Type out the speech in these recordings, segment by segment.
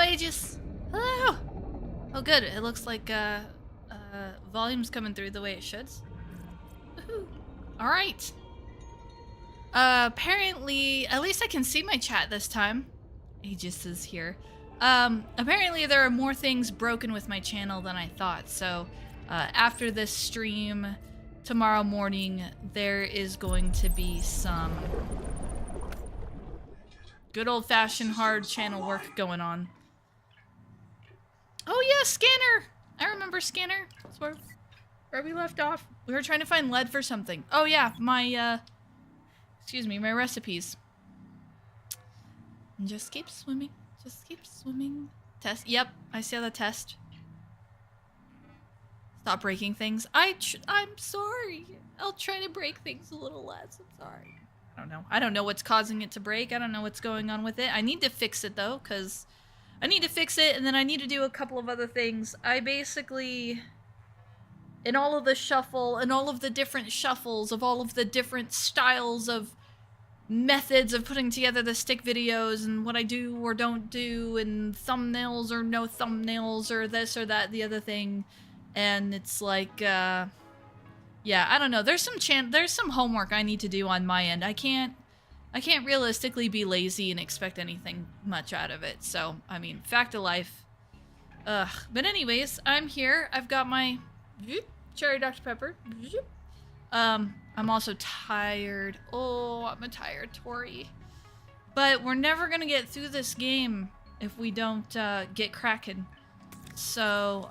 Aegis! Hello! Oh good, it looks like volume's coming through the way it should. Woohoo! Alright. Apparently, at least I can see my chat this time. Aegis is here. Apparently there are more things broken with my channel than I thought, so after this stream tomorrow morning, there is going to be some good old-fashioned hard channel work going on. Oh yeah, Scanner! I remember Scanner. That's where we left off. We were trying to find lead for something. Oh yeah, my, excuse me, my recipes. And just keep swimming. Just keep swimming. Test. Yep, I saw the test. Stop breaking things. I'm sorry. I'll try to break things a little less. I'm sorry. I don't know. I don't know what's causing it to break. I don't know what's going on with it. I need to fix it though, because I need to fix it and then I need to do a couple of other things. I basically, in all of the shuffle, and all of the different shuffles of all of the different styles of methods of putting together the stick videos and what I do or don't do and thumbnails or no thumbnails or this or that, the other thing. And it's like, yeah, I don't know. There's some homework I need to do on my end. I can't realistically be lazy and expect anything much out of it. So, I mean, fact of life. Ugh. But anyways, I'm here. I've got my cherry Dr. Pepper. I'm also tired. Oh, I'm a tired Tori. But we're never gonna get through this game if we don't get cracking. So,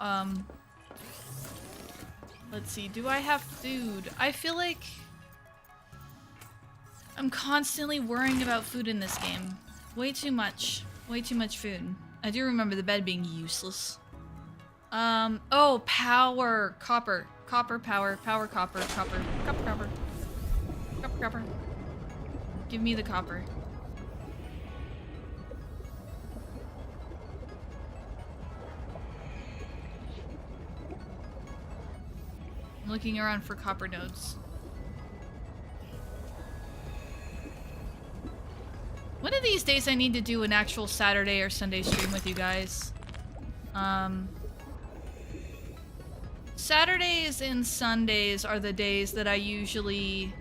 let's see. Do I have food? I feel like I'm constantly worrying about food in this game. Way too much. Way too much food. I do remember the bed being useless. Oh, power. Copper. Copper, power. Power, copper. Copper. Copper, copper. Copper, copper. Give me the copper. I'm looking around for copper nodes. One of these days I need to do an actual Saturday or Sunday stream with you guys. Saturdays and Sundays are the days that I usually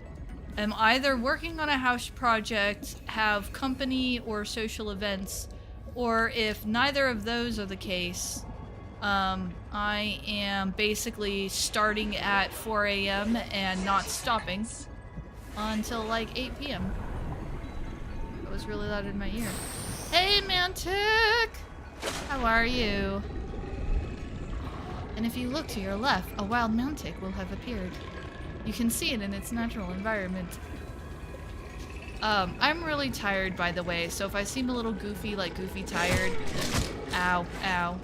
am either working on a house project, have company or social events, or if neither of those are the case, I am basically starting at 4 a.m. and not stopping until like 8 p.m. That was really loud in my ear. Hey, Mantic! How are you? And if you look to your left, a wild Mantic will have appeared. You can see it in its natural environment. I'm really tired, by the way, so if I seem a little goofy, like goofy tired, ow, ow,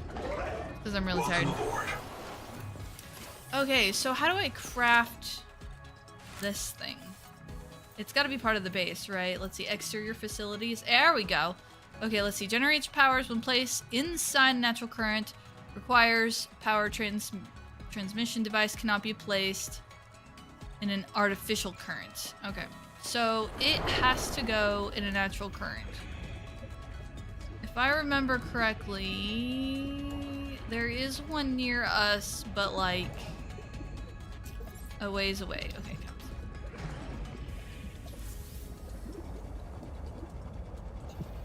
because I'm really tired. Okay, so how do I craft this thing? It's got to be part of the base, right? Let's see, exterior facilities. There we go. Okay, let's see. Generates powers when placed inside natural current. Requires power transmission device cannot be placed in an artificial current. Okay, so it has to go in a natural current. If I remember correctly, there is one near us, but like a ways away. Okay, come.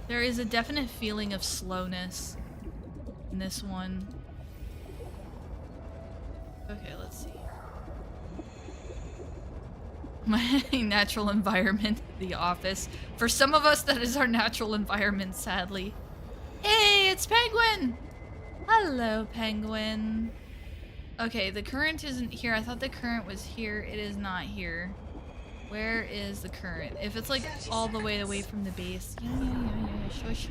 There is a definite feeling of slowness in this one. Okay, let's see. My natural environment, the office. For some of us, that is our natural environment, sadly. Hey, it's Penguin! Hello, Penguin. Okay, the current isn't here. I thought the current was here. It is not here. Where is the current? If it's like all the way away from the base. Yeah, shush.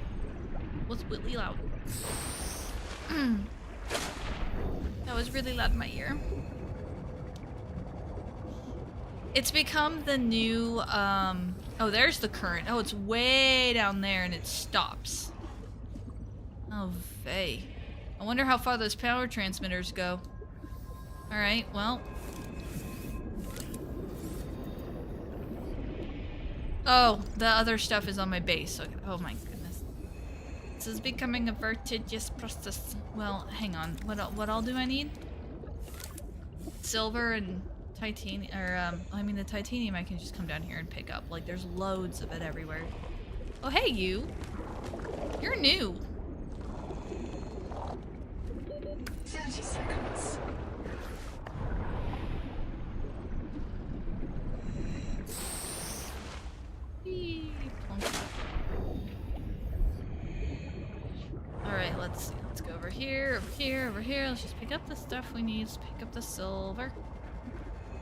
What's really loud? That was really loud in my ear. It's become the new, oh, there's the current. Oh, it's way down there and it stops. Oh, vey. I wonder how far those power transmitters go. Alright, well. Oh, the other stuff is on my base. Okay. Oh my goodness. This is becoming a vertiginous process. Well, hang on. What all do I need? Silver and titanium, or I mean the titanium I can just come down here and pick up. Like there's loads of it everywhere. Oh hey you. You're new. 30 seconds. Alright, let's see. Let's go over here, over here, over here. Let's just pick up the stuff we need. Let's pick up the silver.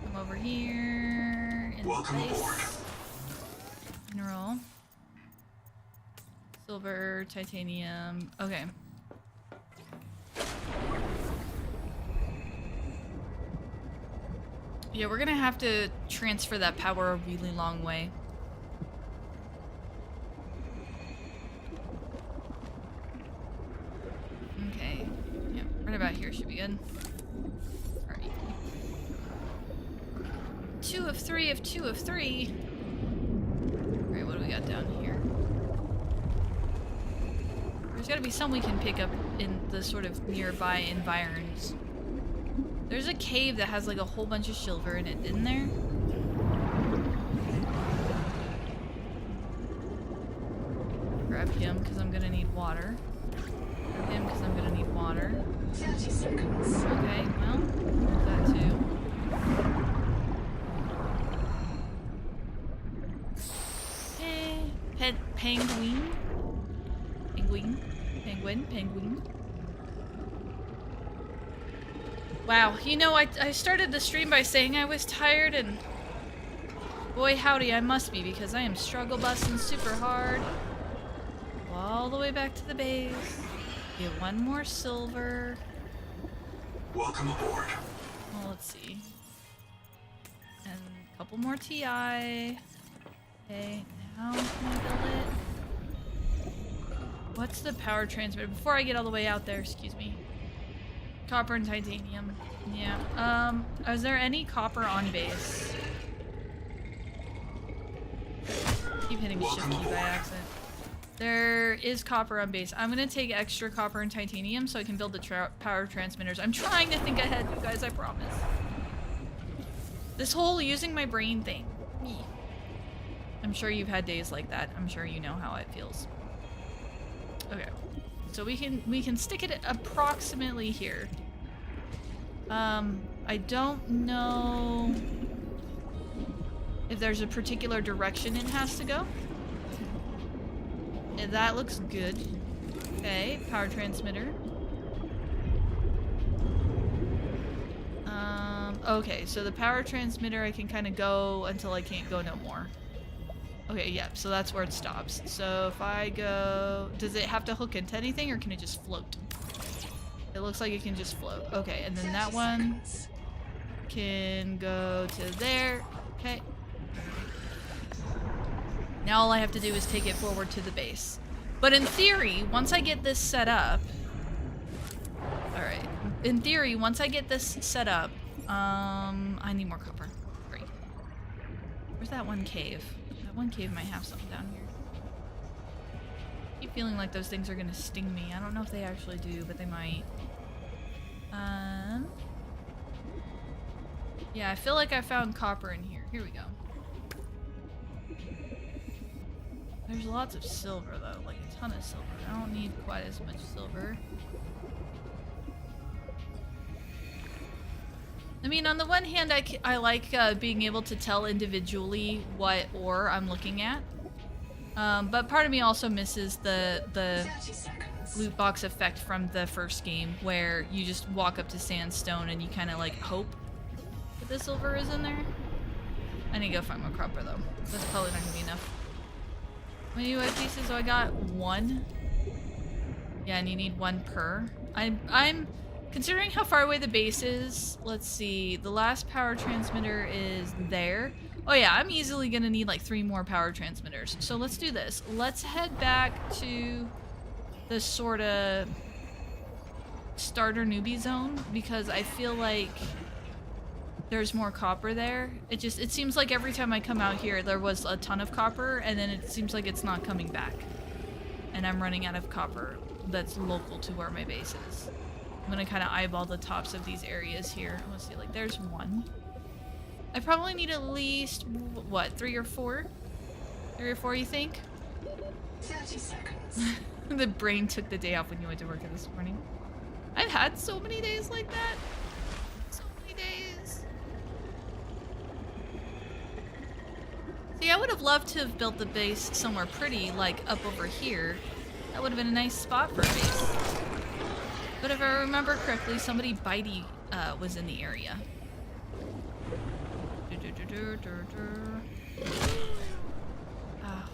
Come over here. In Welcome place. aboard. Mineral. Silver, titanium. Okay. Yeah, we're gonna have to transfer that power a really long way. Okay. Yeah, right about here should be good. Alright. 2 of 3 of 2 of 3. Alright, what do we got down here? There's gotta be some we can pick up in the sort of nearby environs. There's a cave that has like a whole bunch of silver in it, isn't there? Grab him because I'm gonna need water. Grab him because I'm gonna need water. 30 seconds. Okay, well, there's that too. Hey, penguin. Penguin. Wow, you know, I started the stream by saying I was tired, and boy howdy I must be, because I am struggle busting super hard. All the way back to the base. Get one more silver. Welcome aboard. Well, let's see. And a couple more TI. Okay, now can I build it? What's the power transmitter? Before I get all the way out there, excuse me. Copper and titanium. Yeah. Is there any copper on base? Keep hitting shift key by accident. There is copper on base. I'm gonna take extra copper and titanium so I can build the power transmitters. I'm trying to think ahead, you guys, I promise. This whole using my brain thing. I'm sure you've had days like that. I'm sure you know how it feels. Okay. So we can stick it at approximately here. I don't know if there's a particular direction it has to go. Yeah, that looks good. Okay, power transmitter. Okay, so the power transmitter I can kind of go until I can't go no more. Okay, yeah, so that's where it stops. So if I go... Does it have to hook into anything, or can it just float? It looks like it can just float. Okay, and then that one can go to there. Okay. Now all I have to do is take it forward to the base. But in theory, once I get this set up... Alright. In theory, once I get this set up, I need more copper. Great. Where's that one cave? That one cave might have something down here. I keep feeling like those things are gonna sting me. I don't know if they actually do, but they might. Yeah, I feel like I found copper in here. Here we go. There's lots of silver though, like a ton of silver. I don't need quite as much silver. I mean, on the one hand, I like being able to tell individually what ore I'm looking at. But part of me also misses the loot box effect from the first game, where you just walk up to sandstone and you kind of like hope that the silver is in there. I need to go find more copper though. That's probably not gonna be enough. How many white pieces? So I got one. Yeah, and you need one per. I'm considering how far away the base is. Let's see. The last power transmitter is there. Oh yeah, I'm easily gonna need like 3 more power transmitters. So let's do this. Let's head back to the sort of starter newbie zone, because I feel like there's more copper there. It seems like every time I come out here there was a ton of copper, and then it seems like it's not coming back. and I'm running out of copper that's local to where my base is. I'm gonna kind of eyeball the tops of these areas here. Let's see, like there's one. I probably need at least, what, 3 or 4? 3 or 4, you think? 30 seconds. The brain took the day off when you went to work this morning. I've had so many days like that. So many days. See, I would have loved to have built the base somewhere pretty, like up over here. That would have been a nice spot for a base. But if I remember correctly, somebody bitey was in the area. Oh.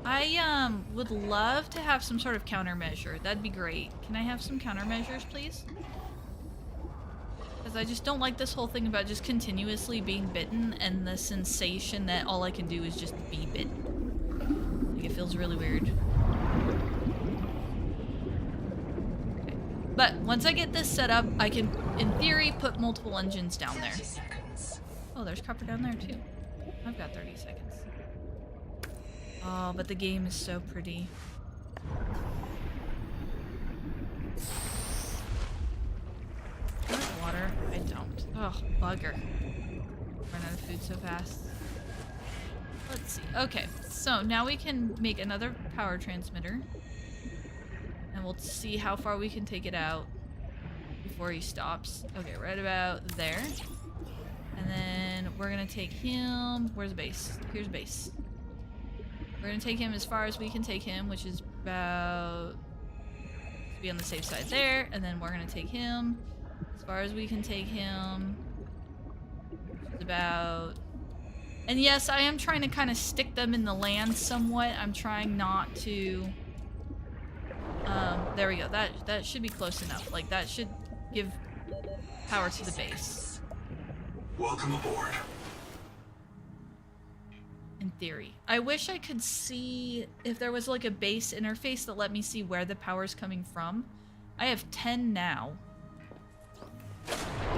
I would love to have some sort of countermeasure. That'd be great. Can I have some countermeasures, please? Because I just don't like this whole thing about just continuously being bitten and the sensation that all I can do is just be bitten. Like, it feels really weird. Okay. But once I get this set up, I can, in theory, put multiple engines down there. 30 seconds. Oh, there's copper down there too. I've got 30 seconds. Oh, but the game is so pretty. Do I have water? I don't. Oh, bugger. Run out of food so fast. Let's see. Okay, so now we can make another power transmitter. And we'll see how far we can take it out before he stops. Okay, right about there. And then we're gonna take him. Where's base? Here's base. We're gonna take him as far as we can take him, which is about to be on the safe side there. And then we're gonna take him as far as we can take him. Which is about. And yes, I am trying to kind of stick them in the land somewhat. I'm trying not to. There we go. That should be close enough. Like that should give power to the base. Welcome aboard. In theory. I wish I could see if there was like a base interface that let me see where the power's coming from. I have 10 now. Do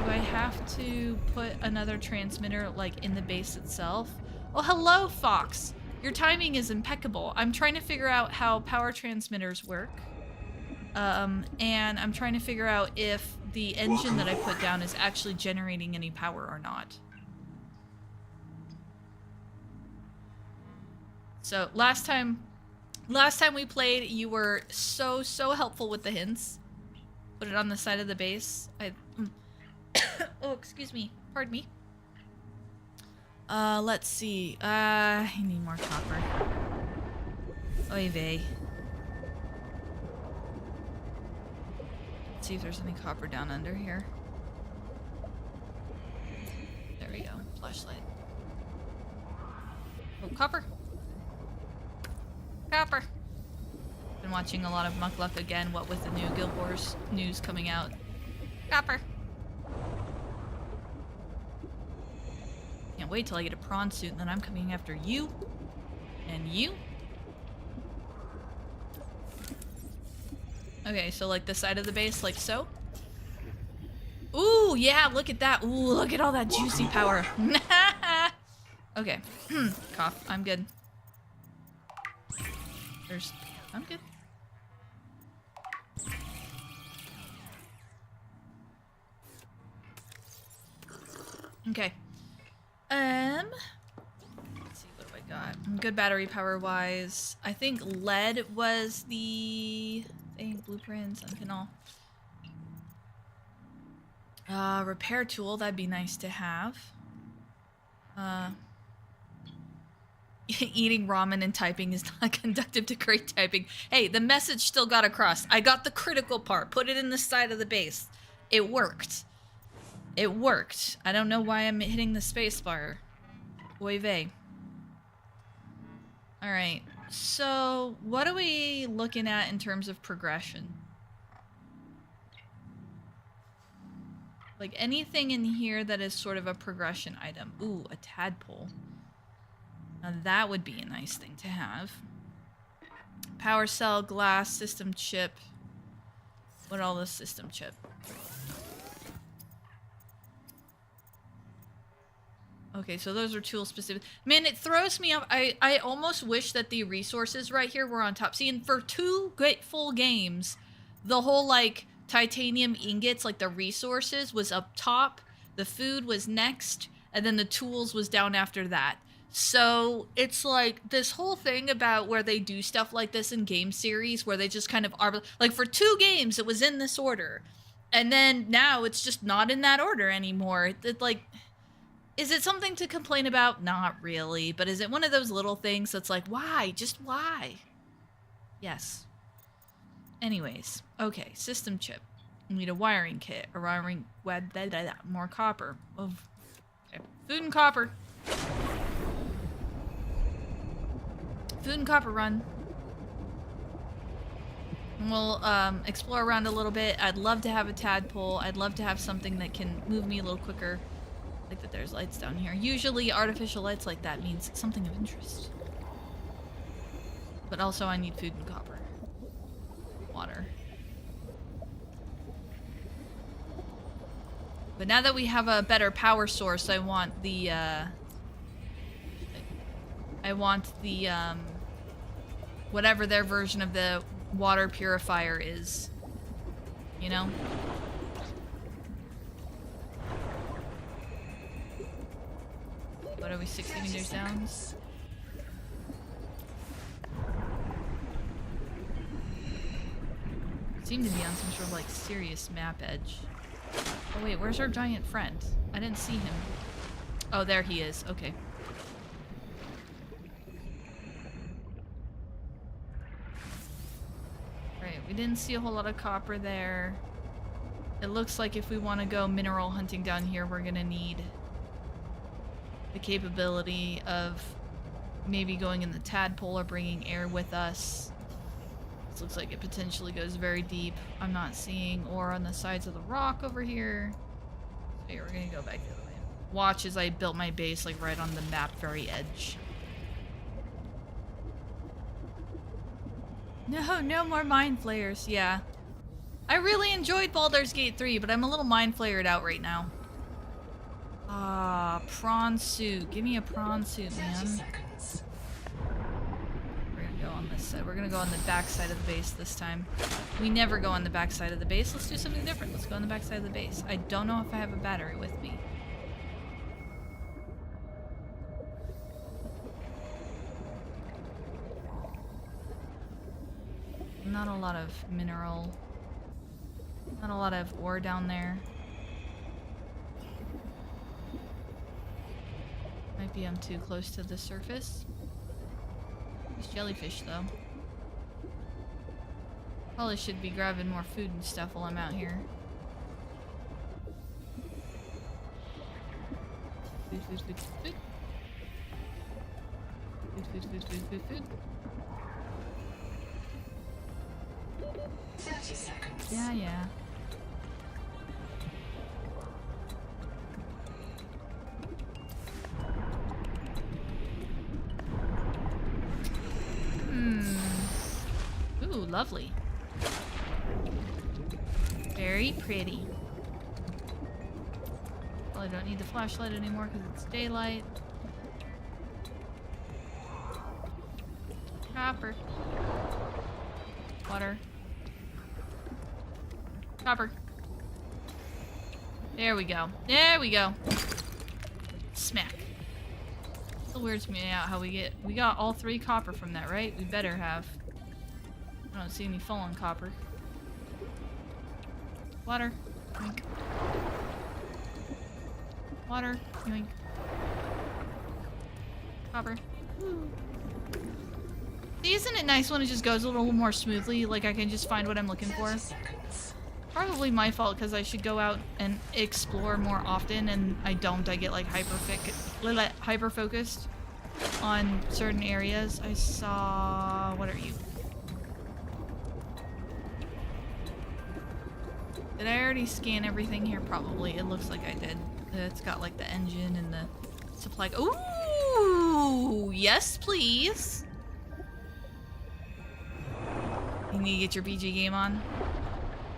I have to put another transmitter like in the base itself? Oh, hello, Fox. Your timing is impeccable. I'm trying to figure out how power transmitters work. And I'm trying to figure out if the engine that I put down is actually generating any power or not. So last time we played, you were so helpful with the hints. Put it on the side of the base. Oh, excuse me. Pardon me. Let's see. I need more copper. Oy vey. Let's see if there's any copper down under here. There we go. Flashlight. Oh, copper. Copper. Been watching a lot of Muck Luck again, what with the new Guild Wars news coming out. Copper. Can't wait till I get a prawn suit and then I'm coming after you. And you. Okay, so like the side of the base, like so. Ooh, yeah, look at that. Ooh, look at all that juicy power. Okay. Cough. I'm good. I'm good. Okay. Let's see, what do I got? Good battery power wise. I think lead was the thing. Blueprints, Uncanal. Repair tool, that'd be nice to have. Eating ramen and typing is not conductive to great typing. Hey, the message still got across. I got the critical part. Put it in the side of the base. It worked. It worked. I don't know why I'm hitting the space bar. Oy vey. Alright. So, what are we looking at in terms of progression? Like anything in here that is sort of a progression item. Ooh, a tadpole. Now that would be a nice thing to have. Power cell, glass, system chip. What all this system chip? Okay, so those are tool specific. Man, it throws me up. I almost wish that the resources right here were on top. See, and for 2 great full games, the whole like titanium ingots, like the resources was up top, the food was next, and then the tools was down after that. So it's like this whole thing about where they do stuff like this in game series where they just kind of are like for 2 games it was in this order. And then now it's just not in that order anymore. It like, is it something to complain about? Not really. But is it one of those little things that's like, why? Just why? Yes. Anyways. Okay. System chip. We need a wiring kit. A wiring... More copper. Oh. Okay. Food and copper. Food and copper run. We'll explore around a little bit. I'd love to have a tadpole. I'd love to have something that can move me a little quicker. Like that there's lights down here. Usually artificial lights like that means something of interest. But also I need food and copper. Water. But now that we have a better power source, I want the whatever their version of the water purifier is. You know? What are we, 60 meters down? Seem to be on some sort of like serious map edge. Oh wait, where's our giant friend? I didn't see him. Oh, there he is. Okay. Right, we didn't see a whole lot of copper there. It looks like if we want to go mineral hunting down here, we're gonna need the capability of maybe going in the tadpole or bringing air with us. This looks like it potentially goes very deep. I'm not seeing ore on the sides of the rock over here. So yeah, we're gonna go back the other way. Watch as I built my base like right on the map very edge. No more mind flayers. Yeah. I really enjoyed Baldur's Gate 3, but I'm a little mind flayered out right now. Ah, prawn suit. Give me a prawn suit, man. We're gonna go on this side. We're gonna go on the back side of the base this time. We never go on the back side of the base. Let's do something different. Let's go on the back side of the base. I don't know if I have a battery with me. Not a lot of mineral. Not a lot of ore down there. Might be I'm too close to the surface. These jellyfish, though. Probably should be grabbing more food and stuff while I'm out here. Food, food, food, food. Food, food, food, food, food, food. 30 seconds. Yeah. Ooh, lovely. Very pretty. Well, I don't need the flashlight anymore because it's daylight. Copper. Water. Copper. There we go. There we go. Smack. Still weirds me out how we got all 3 copper from that, right? We better have. I don't see any fallen copper. Water. Yoink. Water. Yoink. Copper. Woo. See, isn't it nice when it just goes a little more smoothly? Like I can just find what I'm looking for? Probably my fault because I should go out and explore more often, and I don't. I get like hyper focused on certain areas. I saw. What are you? Did I already scan everything here? Probably. It looks like I did. It's got like the engine and the supply. Ooh, yes, please. You need to get your BG game on.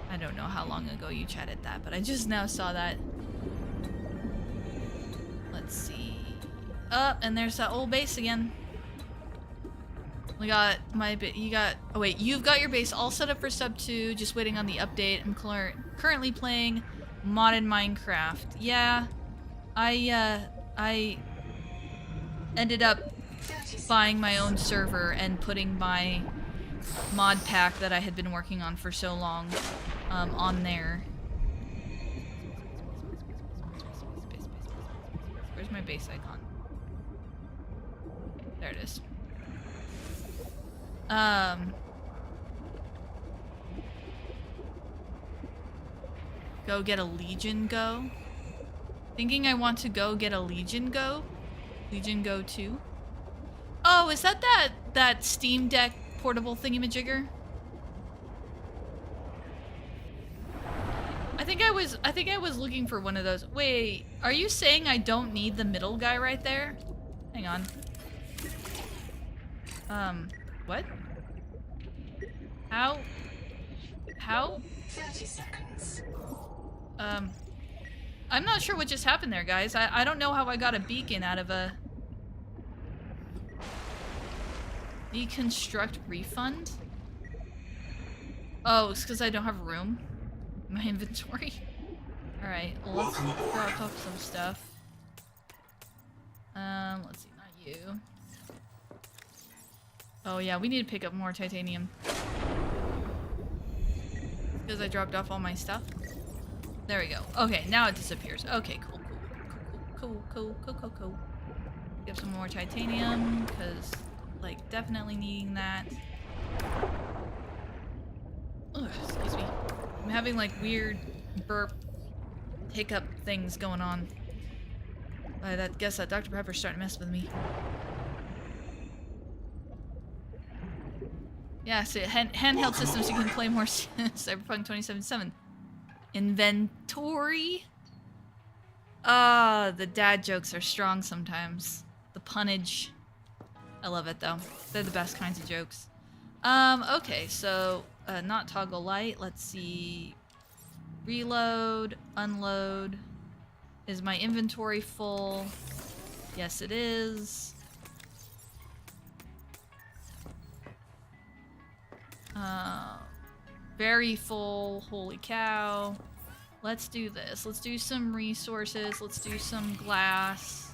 I don't know how long ago you chatted that, but I just now saw that. Let's see. Up, and there's that old base again. We got my bit. You got. Oh wait, you've got your base all set up for sub 2. Just waiting on the update. I'm currently playing modded Minecraft. Yeah, I ended up buying my own server and putting my mod pack that I had been working on for so long on there. Where's my base icon? There it is. Go get a Legion Go. Thinking I want to go get a Legion Go. Legion Go 2. Oh, is that Steam Deck portable thingamajigger? I think I was looking for one of those. Wait, are you saying I don't need the middle guy right there? Hang on. What? How? 30 seconds. I'm not sure what just happened there, guys. I don't know how I got a beacon out of a... Deconstruct refund? Oh, it's because I don't have room in my inventory. Alright, well, let's drop off some stuff. Let's see, not you. Oh yeah, we need to pick up more titanium. Because I dropped off all my stuff. There we go. Okay, now it disappears. Okay, cool. Get some more titanium, because, like, definitely needing that. Ugh, excuse me. I'm having, like, weird burp hiccup things going on. I guess that Dr. Pepper's starting to mess with me. Yeah, so handheld systems you can play more Cyberpunk 2077. Inventory? The dad jokes are strong sometimes. The punnage. I love it though. They're the best kinds of jokes. Okay, so not toggle light. Let's see. Reload, unload. Is my inventory full? Yes, it is. Very full. Holy cow. Let's do this. Let's do some resources. Let's do some glass.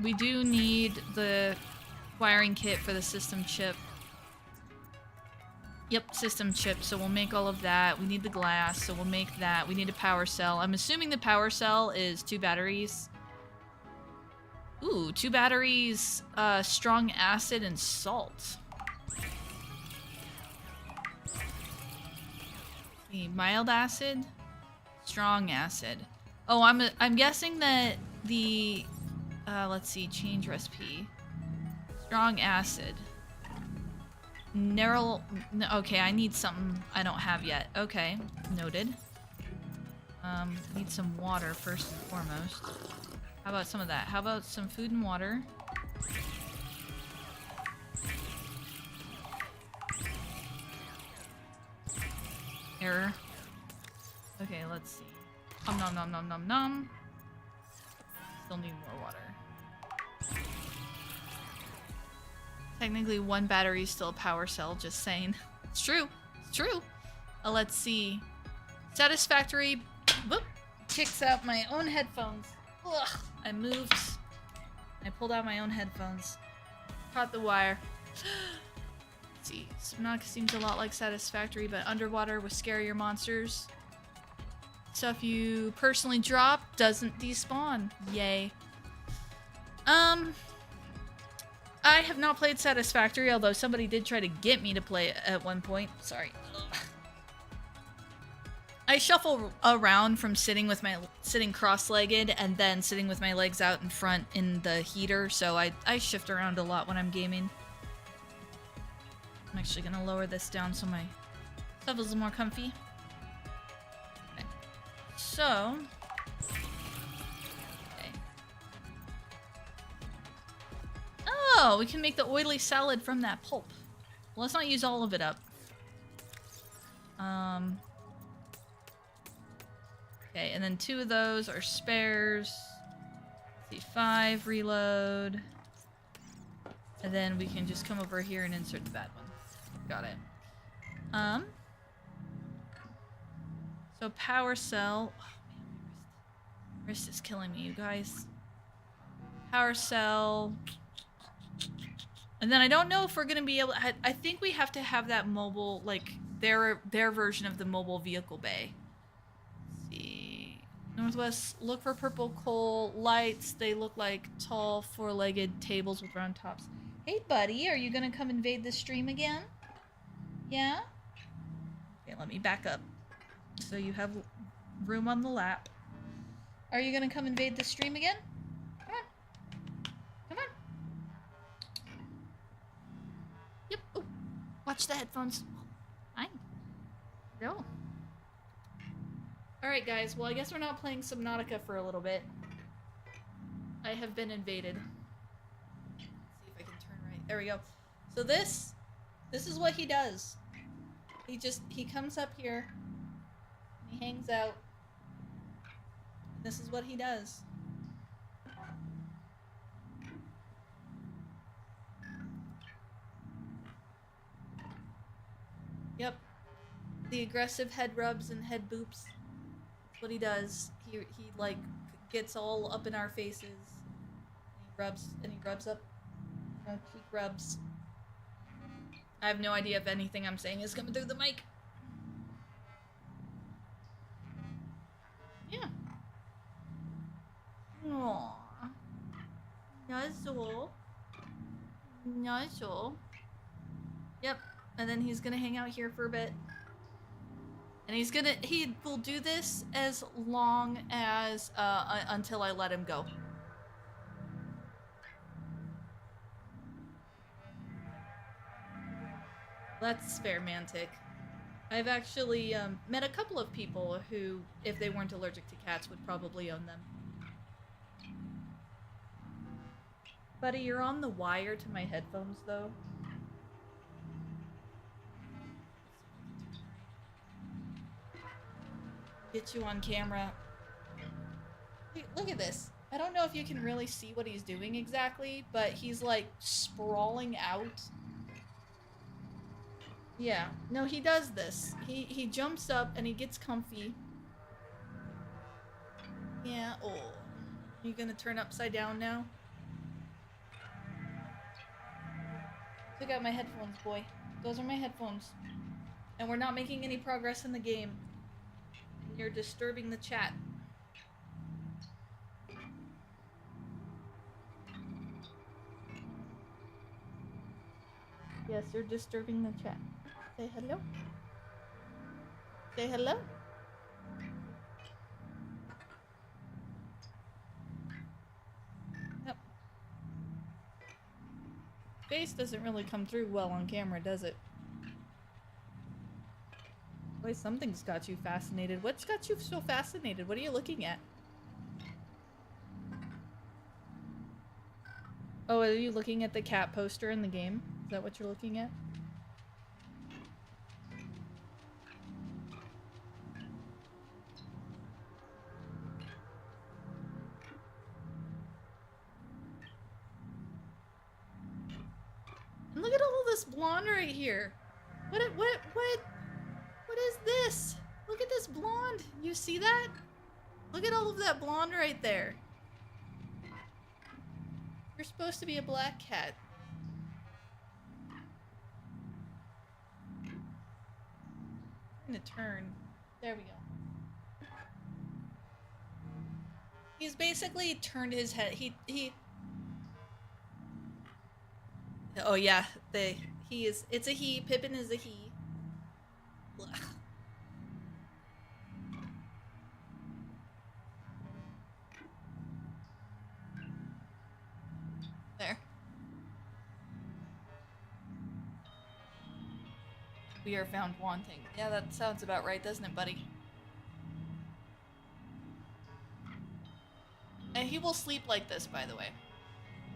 We do need the wiring kit for the system chip. Yep, system chip, so we'll make all of that. We need the glass, so we'll make that. We need a power cell. I'm assuming the power cell is 2 batteries. Ooh, 2 batteries, strong acid and salt. The mild acid, strong acid. Oh, I'm guessing that the let's see, change recipe. Strong acid. Okay, I need something I don't have yet. Okay, noted. Need some water first and foremost. How about some of that? How about some food and water? Error. Okay, let's see. Nom nom nom nom nom. Still need more water. Technically, 1 battery is still a power cell, just saying. It's true. It's true. Let's see. Satisfactory. Whoop. Kicks out my own headphones. Ugh. I moved. I pulled out my own headphones. Caught the wire. Let's see. Subnautica seems a lot like Satisfactory, but underwater with scarier monsters. Stuff you personally drop doesn't despawn. Yay. I have not played Satisfactory, although somebody did try to get me to play it at one point. Sorry. Ugh. I shuffle around from sitting cross-legged and then sitting with my legs out in front in the heater, so I shift around a lot when I'm gaming. I'm actually gonna lower this down so my stuff is a little more comfy. Okay. So... Oh, we can make the oily salad from that pulp. Well, let's not use all of it up. Okay, and then 2 of those are spares. Let's see, 5, reload. And then we can just come over here and insert the bad one. Got it. So power cell. Oh man, my wrist is killing me, you guys. Power cell. And then I don't know if we're gonna be able. I think we have to have that mobile, like their version of the mobile vehicle bay. Let's see, Northwest. Look for purple coal lights. They look like tall, four-legged tables with round tops. Hey, buddy, are you gonna come invade the stream again? Yeah. Okay, let me back up. So you have room on the lap. Are you gonna come invade the stream again? Come on. Come on. Yep. Oh, watch the headphones. Fine. Go. Alright, guys. Well, I guess we're not playing Subnautica for a little bit. I have been invaded. Let's see if I can turn right. There we go. So this is what he does. He comes up here. He hangs out. This is what he does. Yep. The aggressive head rubs and head boops. That's what he does. He like gets all up in our faces. And he rubs up cheek rubs. I have no idea if anything I'm saying is coming through the mic. Yeah. Aww. Nuzzle. Nuzzle. Yep. And then he's gonna hang out here for a bit. And he will do this as long as, until I let him go. That's fair, Mantic. I've actually, met a couple of people who, if they weren't allergic to cats, would probably own them. Buddy, you're on the wire to my headphones, though. Get you on camera. Look at this. I don't know if you can really see what he's doing exactly, but he's like sprawling out. Yeah, no, he does this. He jumps up and he gets comfy. Yeah, oh. You gonna turn upside down now? Took out my headphones, boy. Those are my headphones. And we're not making any progress in the game. You're disturbing the chat. Yes, you're disturbing the chat. Say hello. Say hello. Yep. Face doesn't really come through well on camera, does it? Boy, something's got you fascinated. What's got you so fascinated? What are you looking at? Oh, are you looking at the cat poster in the game? Is that what you're looking at? And look at all this blonde right here. What is this? Look at this blonde. You see that? Look at all of that blonde right there. You're supposed to be a black cat. I'm gonna turn. There we go. He's basically turned his head. He. Oh yeah, he is. It's a he. Pippin is a he. Ugh. There. We are found wanting. Yeah, that sounds about right, doesn't it, buddy? And he will sleep like this, by the way.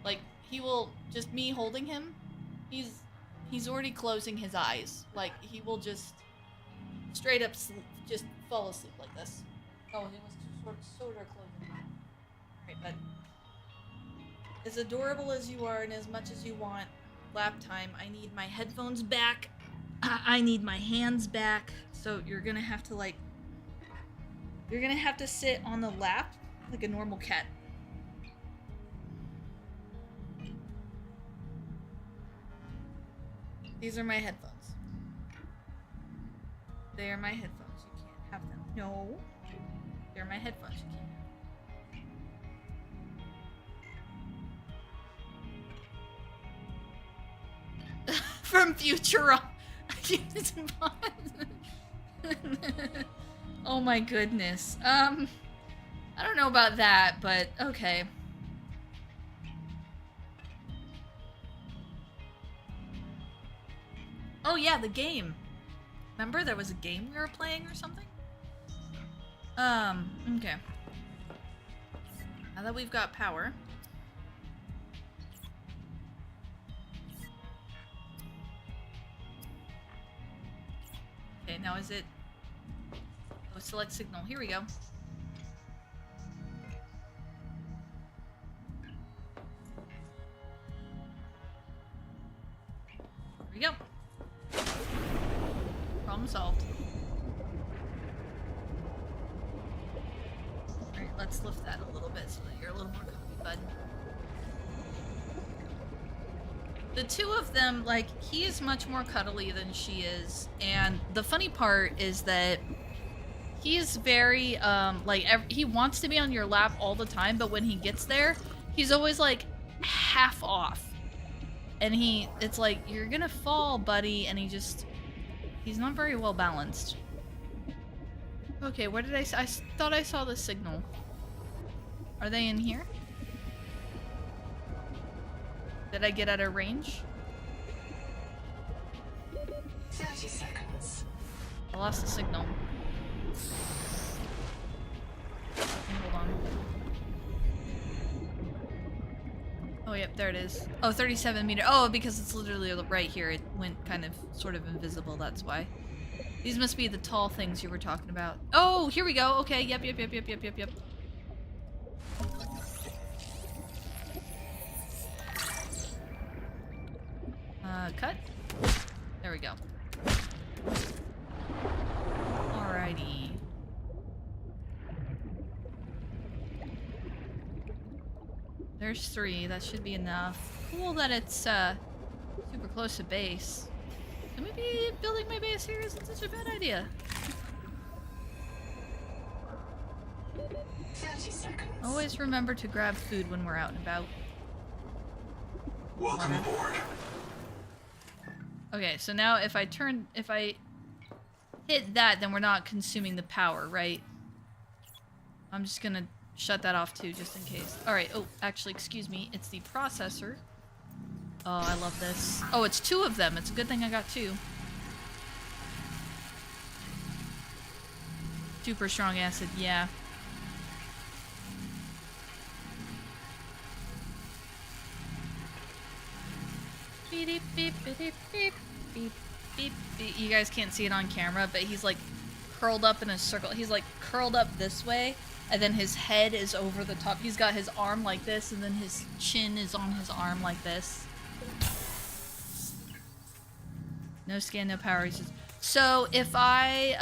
Like, he will, just me holding him, he's already closing his eyes. Like, he will just straight up sleep, just fall asleep like this. Oh, it was sort of clothing. Alright, but as adorable as you are and as much as you want lap time, I need my headphones back. I need my hands back. So you're gonna have to you're gonna have to sit on the lap like a normal cat. These are my headphones. They are my headphones. You can't have them. No. They're my headphones. You can't. From Futurama. Oh my goodness. I don't know about that, but okay. Oh yeah, the game. Remember there was a game we were playing or something? Okay. Now that we've got power. Okay, now is it... Oh, select signal. Here we go. Here we go. Problem solved. Alright, let's lift that a little bit so that you're a little more comfy, bud. The two of them, like, he is much more cuddly than she is, and the funny part is that he is very, he wants to be on your lap all the time, but when he gets there, he's always, like, half off. And it's like, you're gonna fall, buddy, and he's not very well balanced. Okay, where did I thought I saw the signal. Are they in here? Did I get out of range? 30 seconds. I lost the signal. Hold on. Oh, yep, there it is. Oh, 37 meter. Oh, because it's literally right here. It went kind of sort of invisible, that's why. These must be the tall things you were talking about. Oh, here we go. Okay, yep. Cut. There we go. Alrighty. There's 3. That should be enough. Cool that it's super close to base. So maybe building my base here isn't such a bad idea. 30 seconds. Always remember to grab food when we're out and about. Welcome aboard. Okay, so now if I hit that, then we're not consuming the power, right? I'm just gonna shut that off too, just in case. Alright, oh, actually, excuse me, it's the processor. Oh, I love this. Oh, it's 2 of them. It's a good thing I got 2. Super strong acid, yeah. Beep, beep, beep, beep, beep, beep, beep, beep. You guys can't see it on camera, but he's like curled up in a circle. He's like curled up this way, and then his head is over the top. He's got his arm like this, and then his chin is on his arm like this. No scan, no power. So if I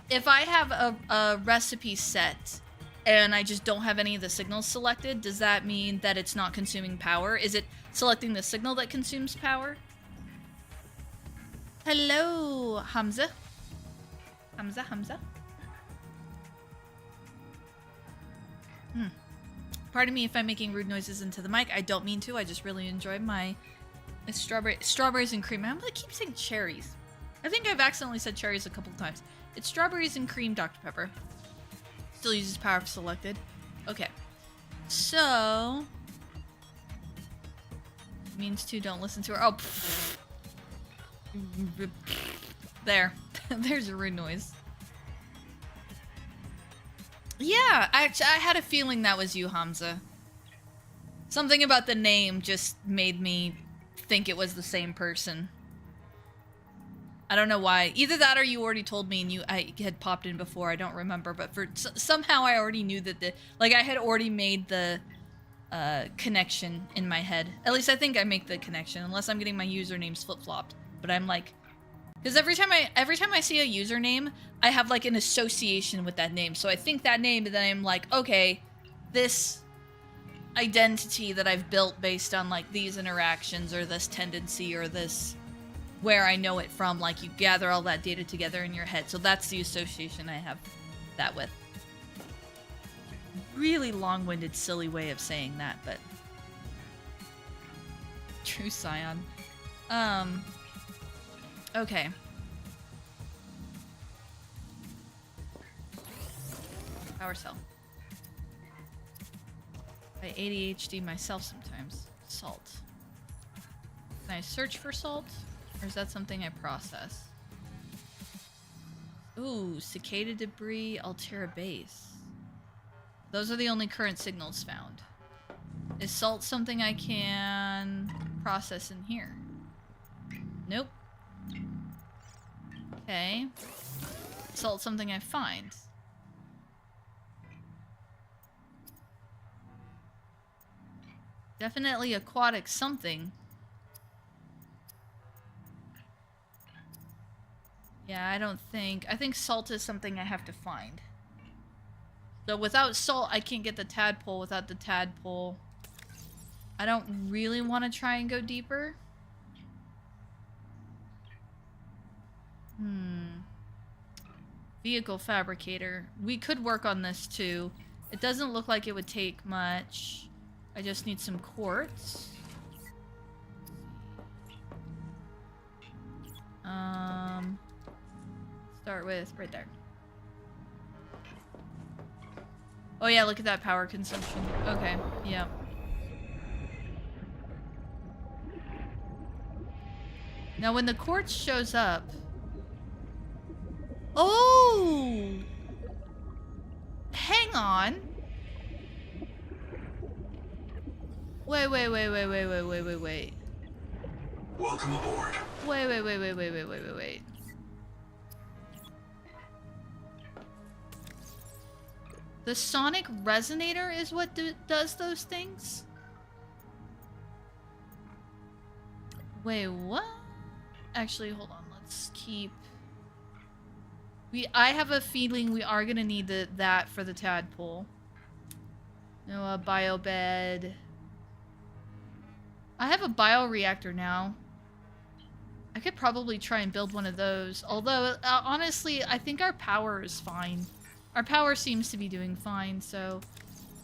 have a recipe set and I just don't have any of the signals selected, does that mean that it's not consuming power? Is it selecting the signal that consumes power? Hello, Hamza. Hamza. Pardon me if I'm making rude noises into the mic. I don't mean to. I just really enjoy my strawberries and cream. I'm gonna keep saying cherries. I think I've accidentally said cherries a couple times. It's strawberries and cream Dr. Pepper. Still uses power if selected. Okay. So... means to don't listen to her. Oh, pfft. There. There's a rude noise. Yeah, I had a feeling that was you, Hamza. Something about the name just made me think it was the same person. I don't know why. Either that or you already told me and I had popped in before. I don't remember, but somehow I already knew that I had already made the connection in my head. At least I think I make the connection, unless I'm getting my usernames flip-flopped. But I'm like, because every time I see a username, I have like an association with that name. So I think that name, and then I'm like, okay, this identity that I've built based on like these interactions or this tendency or this where I know it from, like you gather all that data together in your head. So that's the association I have that with. Really long-winded, silly way of saying that, but true Scion. Okay. Power cell. I ADHD myself sometimes. Salt. Can I search for salt? Or is that something I process? Ooh, cicada debris, Altera base. Those are the only current signals found. Is salt something I can process in here? Nope. Okay. Salt something I find. Definitely aquatic something. Yeah, I think salt is something I have to find. So without salt, I can't get the tadpole. Without the tadpole, I don't really want to try and go deeper. Vehicle fabricator. We could work on this too. It doesn't look like it would take much. I just need some quartz. Start with right there. Oh yeah, look at that power consumption. Okay, yeah. Now when the quartz shows up... Oh! Hang on. Wait. Welcome aboard. Wait. The sonic resonator is what does those things? Wait, what? Actually, hold on. Let's keep... I have a feeling we are gonna need that for the tadpole. No, a biobed. I have a bioreactor now. I could probably try and build one of those. Although, honestly, I think our power is fine. Our power seems to be doing fine, so...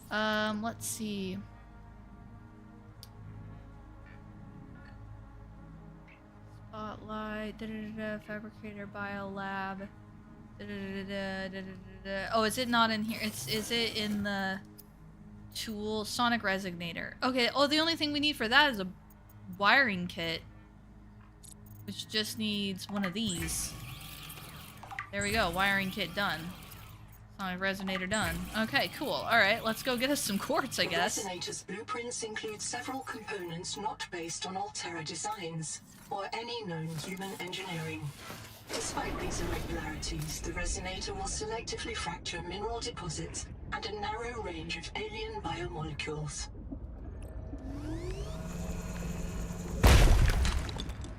let's see. Spotlight, fabricator, biolab. Oh, is it not in here? Is it in the tool? Sonic resonator. Okay, oh, the only thing we need for that is a wiring kit. Which just needs one of these. There we go, wiring kit done. Sonic resonator done. Okay, cool. Alright, let's go get us some quartz, I guess. The resonator's blueprints include several components not based on Altera designs, or any known human engineering. Despite these irregularities, the resonator will selectively fracture mineral deposits and a narrow range of alien biomolecules.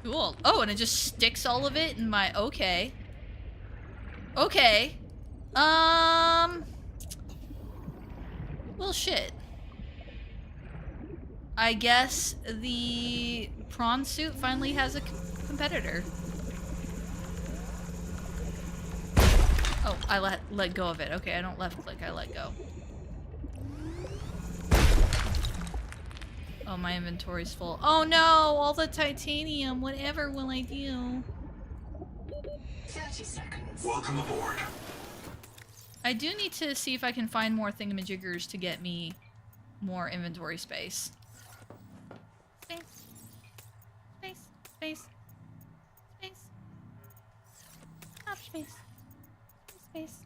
Cool. Oh, and it just sticks all of it in my... Okay. Okay. Well, shit. I guess the prawn suit finally has a competitor. Oh, I let go of it. Okay, I don't left click, I let go. Oh, my inventory's full. Oh no, all the titanium. Whatever will I do? 30 seconds. Welcome aboard. I do need to see if I can find more thingamajiggers to get me more inventory space. Space. Stop space. Space.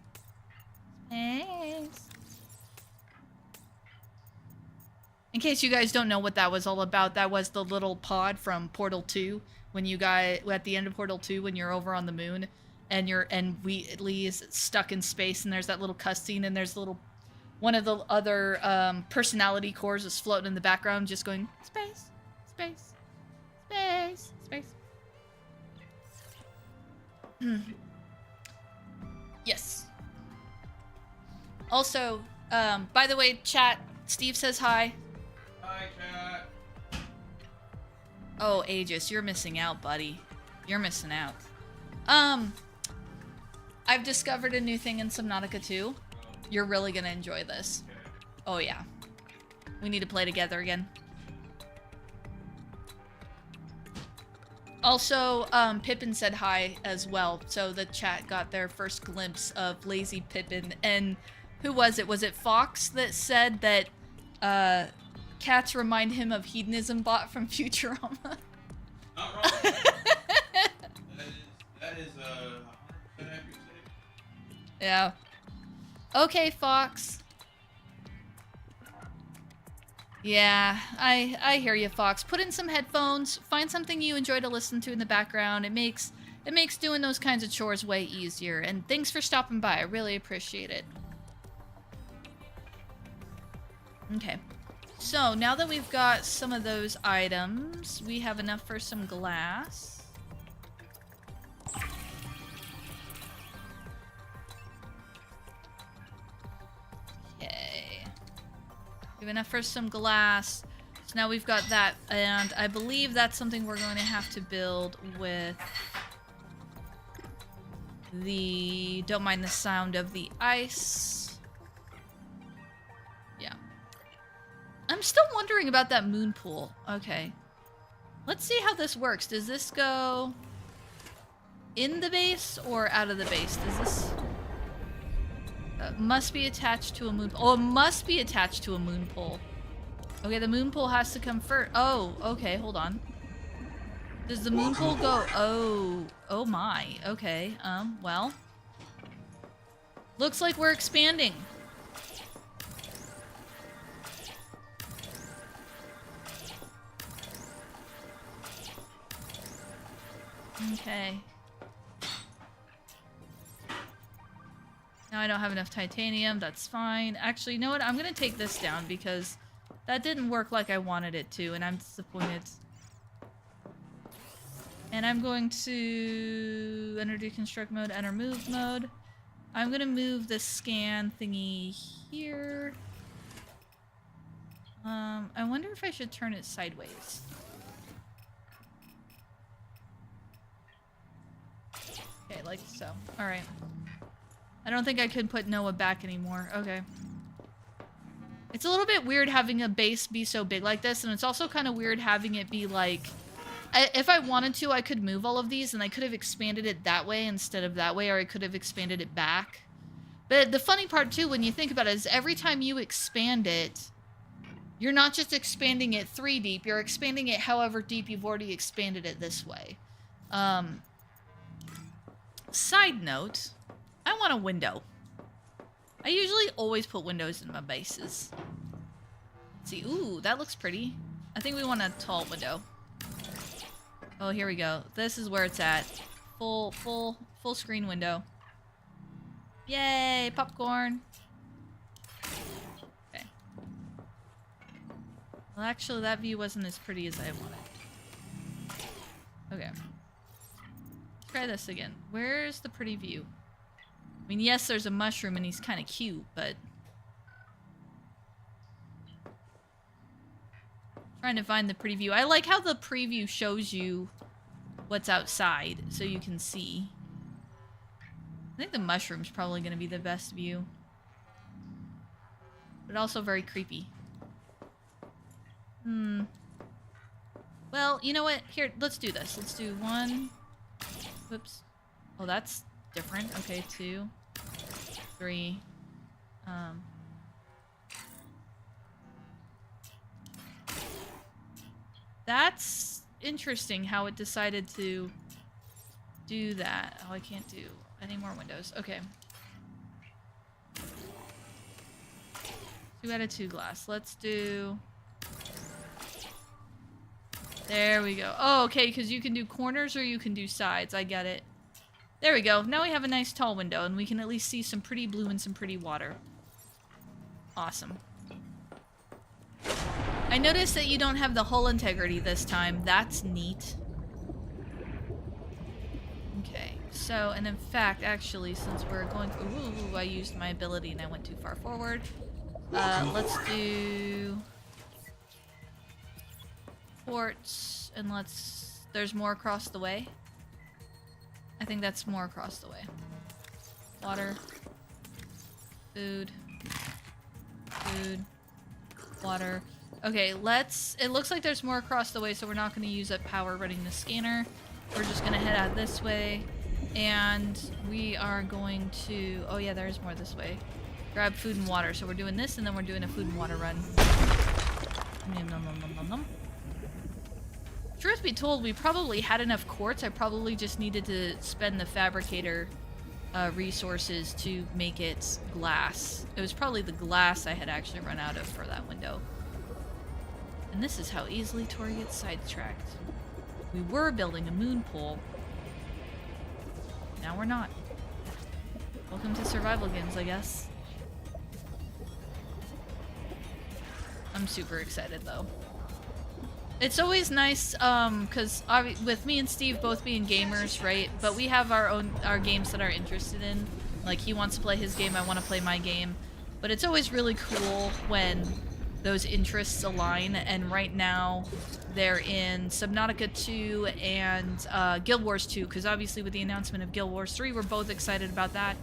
In case you guys don't know what that was all about, that was the little pod from Portal 2 when you guys at the end of Portal 2 when you're over on the moon and Lee is stuck in space and there's that little cutscene and there's one of the other personality cores is floating in the background just going space, space, space, space. Yes. Also, by the way, chat, Steve says hi. Hi, chat. Oh, Aegis, you're missing out, buddy. You're missing out. I've discovered a new thing in Subnautica 2. You're really gonna enjoy this. Oh yeah. We need to play together again. Also, Pippin said hi as well, so the chat got their first glimpse of lazy Pippin. And who was it? Was it Fox that said that cats remind him of Hedonism Bot from Futurama? Not wrong. that is 100% accurate. Yeah. Okay, Fox. Yeah, I hear you, Fox. Put in some headphones. Find something you enjoy to listen to in the background. It makes doing those kinds of chores way easier. And thanks for stopping by. I really appreciate it. Okay. So, now that we've got some of those items, we have enough for some glass. Okay. We have enough for some glass. So now we've got that, and I believe that's something we're going to have to build with the... Don't mind the sound of the ice. Yeah. I'm still wondering about that moon pool. Okay. Let's see how this works. Does this go in the base or out of the base? Does this... must be attached to a moon... Oh, it must be attached to a moon pole. Okay, the moon pole has to come first. Oh, okay, hold on. Does the moon pole go... Oh, oh my. Okay, well. Looks like we're expanding. Okay. Now I don't have enough titanium, that's fine. Actually, you know what? I'm gonna take this down because that didn't work like I wanted it to, and I'm disappointed. And I'm going to enter deconstruct mode, enter move mode. I'm gonna move the scan thingy here. I wonder if I should turn it sideways. Okay, like so. Alright. I don't think I could put Noah back anymore. Okay. It's a little bit weird having a base be so big like this, and it's also kind of weird having it be like... if I wanted to, I could move all of these, and I could have expanded it that way instead of that way, or I could have expanded it back. But the funny part, too, when you think about it, is every time you expand it, you're not just expanding it 3 deep, you're expanding it however deep you've already expanded it this way. Side note, I want a window. I usually always put windows in my bases. Let's see, ooh, that looks pretty. I think we want a tall window. Oh, here we go. This is where it's at. Full screen window. Yay, popcorn. Okay. Well, actually, that view wasn't as pretty as I wanted. Okay. Try this again. Where's the pretty view? I mean, yes, there's a mushroom and he's kind of cute, but... Trying to find the preview. I like how the preview shows you what's outside, so you can see. I think the mushroom's probably going to be the best view. But also very creepy. Well, you know what? Here, let's do this. Let's do 1... Whoops. Oh, that's different. Okay, 2, 3. That's interesting how it decided to do that. Oh, I can't do any more windows. Okay. 2 out of 2 glass. Let's do... There we go. Oh, okay, because you can do corners or you can do sides. I get it. There we go. Now we have a nice tall window, and we can at least see some pretty blue and some pretty water. Awesome. I noticed that you don't have the hull integrity this time. That's neat. Okay, so, and in fact, actually, since we're going... Ooh, I used my ability and I went too far forward. Let's do... Quartz, and let's... There's more across the way. I think that's more across the way. Water. Food. Food. Water. Okay, let's... It looks like there's more across the way, so we're not going to use up power running the scanner. We're just going to head out this way. And we are going to... Oh yeah, there's more this way. Grab food and water. So we're doing this, and then we're doing a food and water run. Nom, nom, nom, nom, nom, nom. Truth be told, we probably had enough quartz. I probably just needed to spend the fabricator resources to make it glass. It was probably the glass I had actually run out of for that window. And this is how easily Tori gets sidetracked. We were building a moon pool. Now we're not. Welcome to survival games, I guess. I'm super excited though. It's always nice, because with me and Steve both being gamers, right? But we have our games that are interested in. Like, he wants to play his game, I want to play my game. But it's always really cool when those interests align, and right now they're in Subnautica 2 and Guild Wars 2, because obviously with the announcement of Guild Wars 3, we're both excited about that.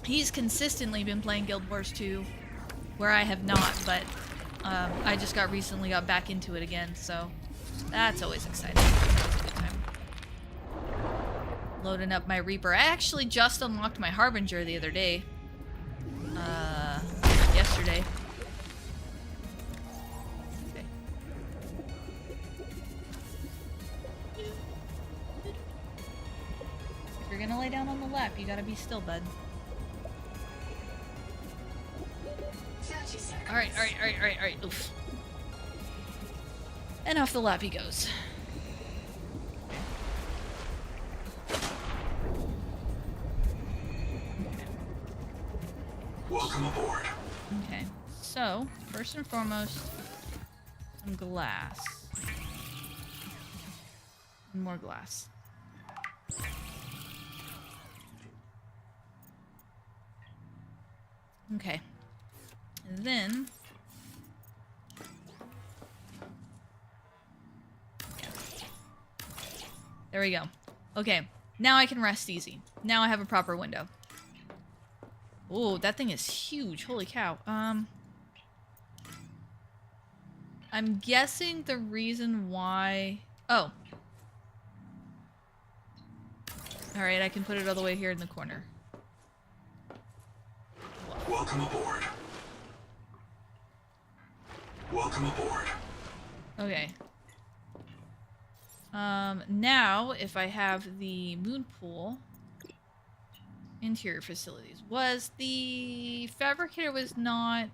He's consistently been playing Guild Wars 2, where I have not, but I just recently got back into it again, so that's always exciting. Good time. Loading up my Reaper. I actually just unlocked my Harbinger the other day. Yesterday. Okay. If you're gonna lay down on the lap, you gotta be still, bud. Alright. Oof. And off the lap he goes. Welcome aboard. Okay, so, first and foremost, some glass. And more glass. Okay. And then... There we go. Okay, now I can rest easy. Now I have a proper window. Oh, that thing is huge. Holy cow. I'm guessing the reason why... Oh. Alright, I can put it all the way here in the corner. Welcome aboard. Welcome aboard. Okay. Now, if I have the moon pool... Interior facilities. Was the fabricator was not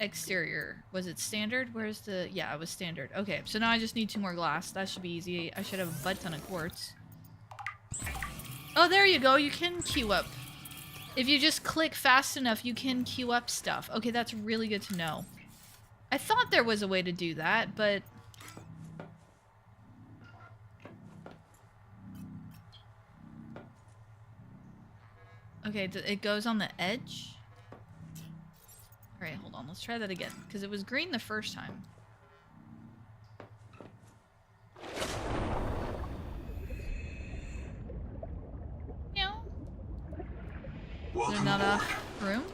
exterior? Was it standard? Where's the... Yeah, it was standard. Okay, so now I just need 2 more glass. That should be easy. I should have a butt ton of quartz. Oh, there you go. You can queue up. If you just click fast enough, you can queue up stuff. Okay, that's really good to know. I thought there was a way to do that, but... Okay, it goes on the edge? Alright, hold on. Let's try that again. Because it was green the first time. Meow. Is there not enough room?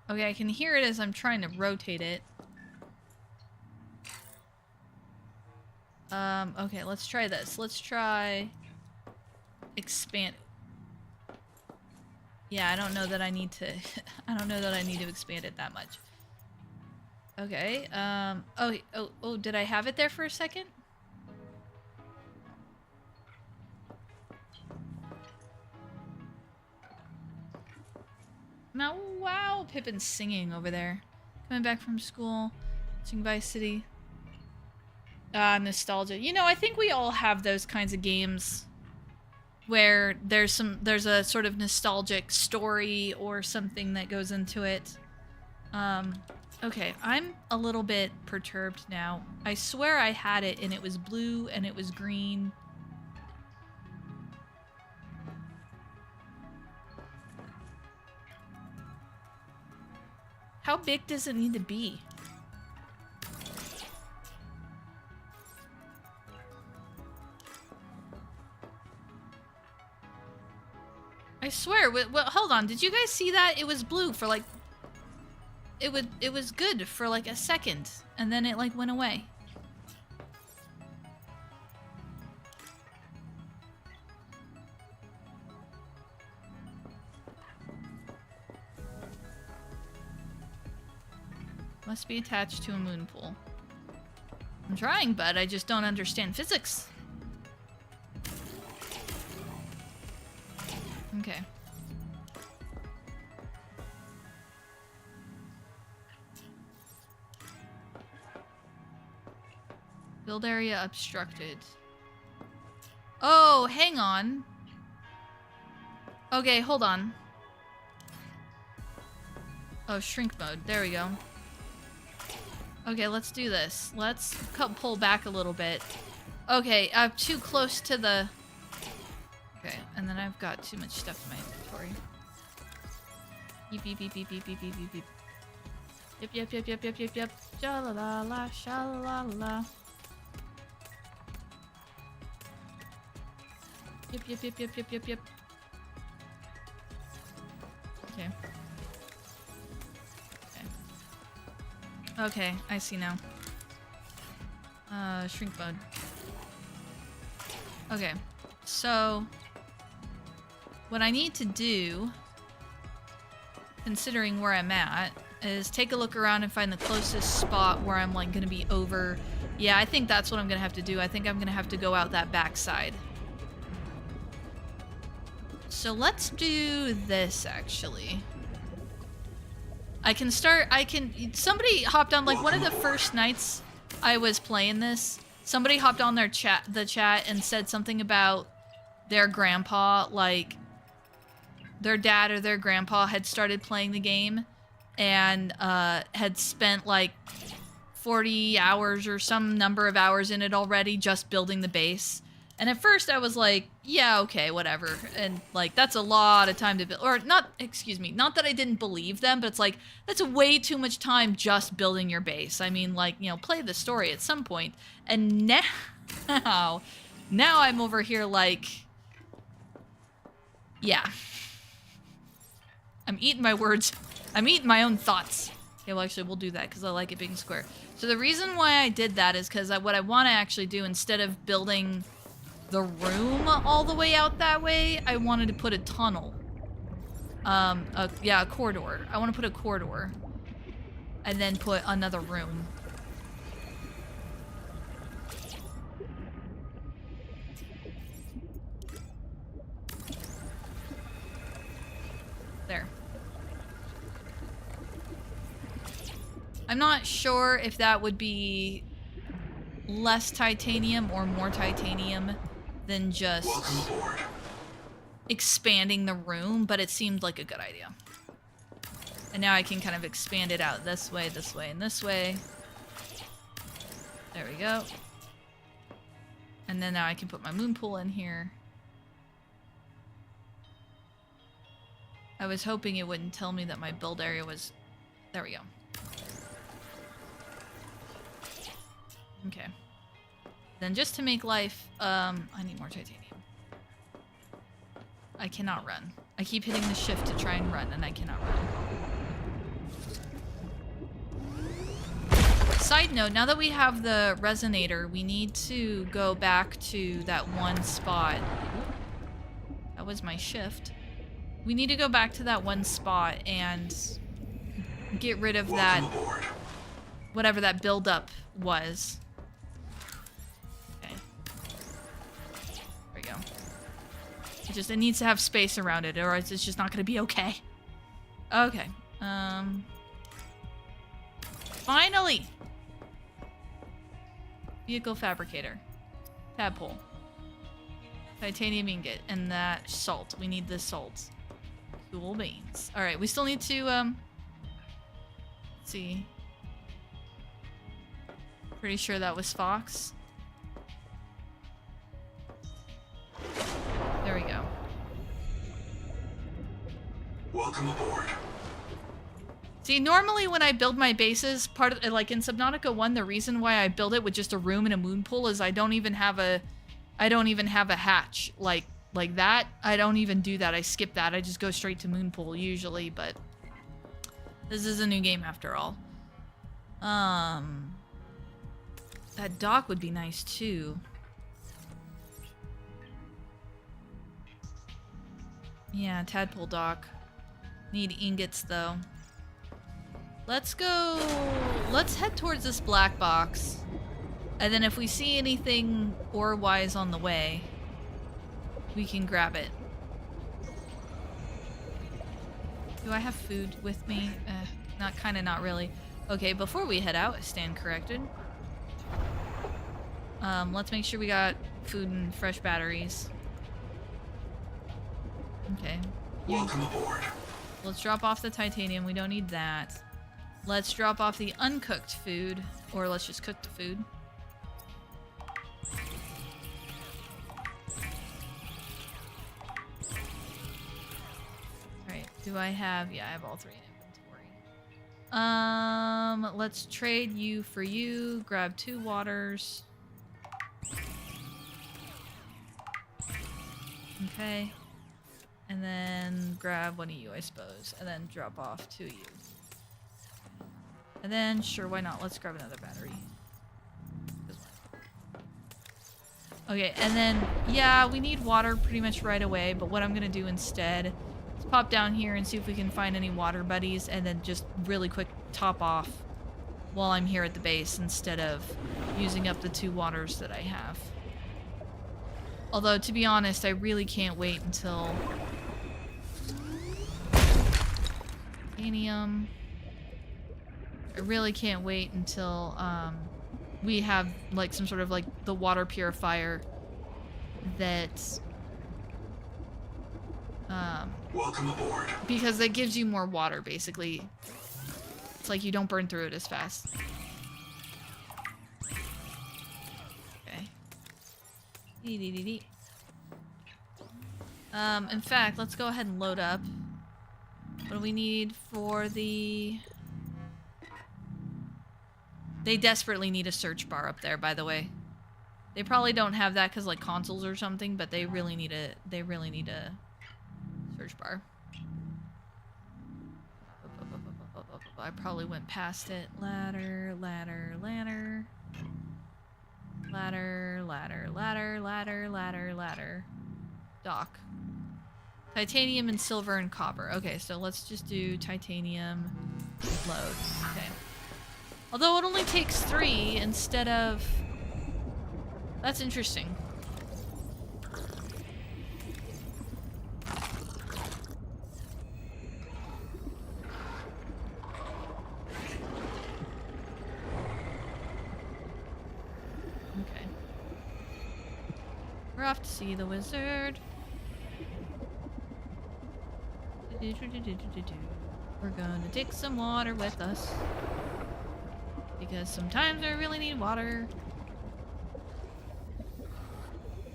Okay, I can hear it as I'm trying to rotate it. Okay, let's try this. Let's try... expand... Yeah, I don't know that I need to... I don't know that I need to expand it that much. Okay, oh, did I have it there for a second? Now, wow, Pippin's singing over there. Coming back from school, watching Vice City. Nostalgia. You know, I think we all have those kinds of games where there's a sort of nostalgic story or something that goes into it. Okay, I'm a little bit perturbed now. I swear I had it and it was blue and it was green. How big does it need to be? I swear, hold on, did you guys see that? It was blue for like... It was good for like a second, and then it like went away. Must be attached to a moon pool. I'm trying, but I just don't understand physics. Okay. Build area obstructed. Oh, hang on. Okay, hold on. Oh, shrink mode. There we go. Okay, let's do this. Let's pull back a little bit. Okay, I'm too close to the... Okay, and then I've got too much stuff in my inventory. Beep, beep, beep, beep, beep, beep, beep, beep, beep. Yep, yep, yep, yep, yep, yep, yep. Sha-la-la-la, sha-la-la-la. Yep, yep, yep, yep, yep, yep, yep. Okay. Okay, I see now. Shrink mode. Okay, so... What I need to do, considering where I'm at, is take a look around and find the closest spot where I'm, like, gonna be over... Yeah, I think that's what I'm gonna have to do. I think I'm gonna have to go out that backside. So let's do this, actually. Somebody hopped on, like, one of the first nights I was playing this, somebody hopped on the chat and said something about their grandpa, like, their dad or their grandpa had started playing the game and had spent, like, 40 hours or some number of hours in it already just building the base. And at first I was like, yeah, okay, whatever. And, like, that's a lot of time to build. Or, not, excuse me, not that I didn't believe them, but it's like, that's way too much time just building your base. I mean, like, you know, play the story at some point. And now I'm over here like, yeah. I'm eating my words. I'm eating my own thoughts. Okay, well, actually, we'll do that because I like it being square. So the reason why I did that is because what I want to actually do, instead of building the room all the way out that way, I wanted to put a tunnel. Yeah, a corridor. I want to put a corridor. And then put another room. There. I'm not sure if that would be less titanium or more titanium than just expanding the room, but it seemed like a good idea. And now I can kind of expand it out this way, and this way. There we go. And then now I can put my moon pool in here. I was hoping it wouldn't tell me that my build area was... There we go. Okay. Then just to make life, I need more titanium. I cannot run. I keep hitting the shift to try and run, and I cannot run. Side note, now that we have the resonator, we need to go back to that one spot. That was my shift. We need to go back to that one spot and get rid of that, whatever that buildup was. It needs to have space around it, or it's just not going to be okay. Okay. Finally! Vehicle fabricator. Tadpole. Titanium ingot. And that salt. We need the salt. Cool beans. Alright, we still need to, let's see. Pretty sure that was Fox. There we go. Welcome aboard. See, normally when I build my bases, part of, like in Subnautica 1, the reason why I build it with just a room and a moon pool is I don't even have a hatch like that. I don't even do that. I skip that. I just go straight to moon pool usually, but this is a new game after all. That dock would be nice too. Yeah, tadpole dock. Need ingots though. Let's go. Let's head towards this black box. And then if we see anything ore-wise on the way, we can grab it. Do I have food with me? Not really. Okay, before we head out, stand corrected. Let's make sure we got food and fresh batteries. Okay. Welcome aboard. Let's drop off the titanium. We don't need that. Let's drop off the uncooked food. Or let's just cook the food. Alright, do I have... Yeah, I have all three in inventory. Let's trade you for you. Grab 2 waters. Okay. And then grab one of you, I suppose. And then drop off 2 of you. And then, sure, why not? Let's grab another battery. Okay, and then, yeah, we need water pretty much right away, but what I'm gonna do instead is pop down here and see if we can find any water buddies, and then just really quick top off while I'm here at the base instead of using up the 2 waters that I have. Although, to be honest, I really can't wait until... Titanium... I really can't wait until we have like some sort of like the water purifier that Welcome aboard. because that gives you more water basically. It's like you don't burn through it as fast. Okay. In fact, let's go ahead and load up. What do we need for the... They desperately need a search bar up there, by the way. They probably don't have that because like consoles or something, but they really need a search bar. I probably went past it. Ladder, ladder, ladder. Ladder, ladder, ladder, ladder, ladder, ladder. Dock. Titanium and silver and copper. Okay, so let's just do titanium load. Okay. Although it only takes 3 instead of... That's interesting. Okay. We're off to see the wizard. We're gonna take some water with us. Because sometimes I really need water.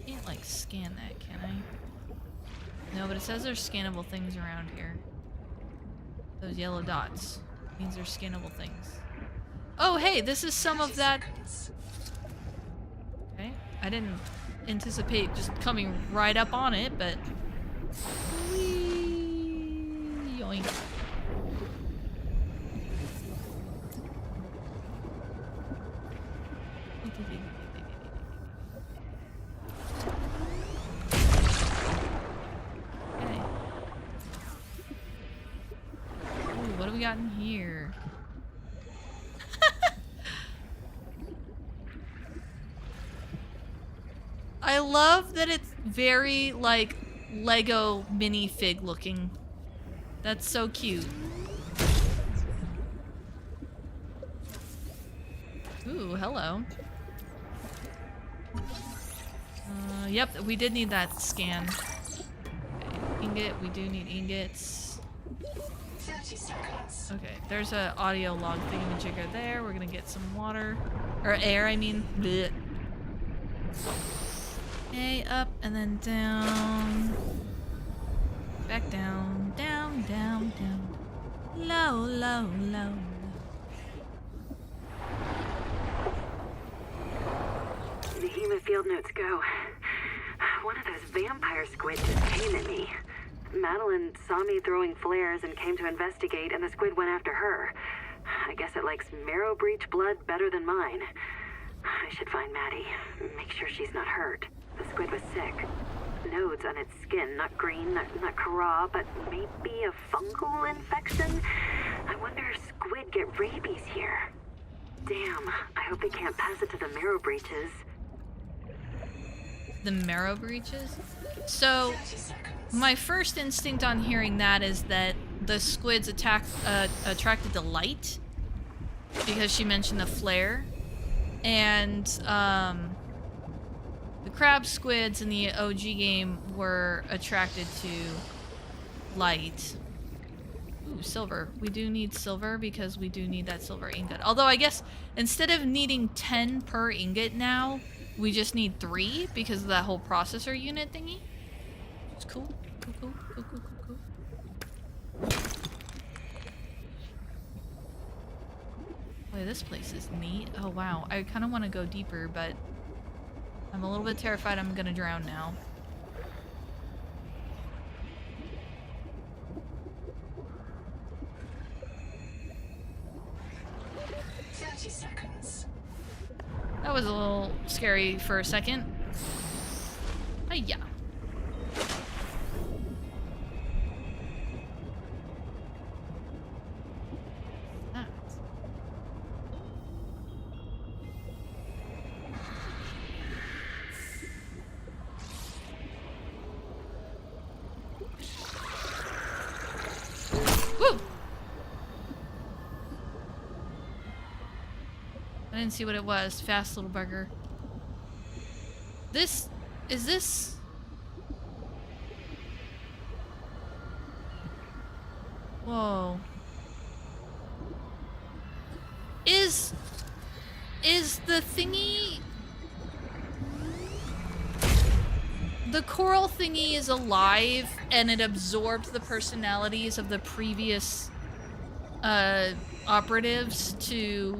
Can't like scan that, can I? No, but it says there's scannable things around here. Those yellow dots means there's scannable things. Oh, hey, this is some of that. Okay, I didn't anticipate just coming right up on it, but whee, yoink. What do we got in here? I love that it's very like Lego minifig looking. That's so cute. Ooh, hello. Yep, we did need that scan. Okay, ingot, we do need ingots. 30 seconds. Okay, there's a audio log thingamajigger there. We're gonna get some water. Or air, I mean. Blech. Okay, up and then down. Back down, down, down, down. Low, low, low. The human field notes go. One of those vampire squid just came at me. Madeline saw me throwing flares and came to investigate, and the squid went after her. I guess it likes marrow breach blood better than mine. I should find Maddie. Make sure she's not hurt. The squid was sick. Nodes on its skin, not green, not Kara, but maybe a fungal infection? I wonder if squid get rabies here. Damn, I hope they can't pass it to the marrow breaches. The marrow breaches? So, 30 seconds. my first instinct on hearing that is that the squids attracted to light. Because she mentioned the flare. And, the crab squids in the OG game were attracted to light. Ooh, silver. We do need silver because we do need that silver ingot. Although I guess instead of needing 10 per ingot now, we just need 3 because of that whole processor unit thingy. It's cool. Cool, cool, cool, cool, cool, cool. Boy, this place is neat. Oh wow. I kind of want to go deeper, but I'm a little bit terrified I'm gonna drown now. Seconds. That was a little scary for a second. Hiya. That. Woo! I didn't see what it was. Fast little bugger. This... is this... Whoa. Is the thingy... The coral thingy is alive and it absorbed the personalities of the previous operatives to...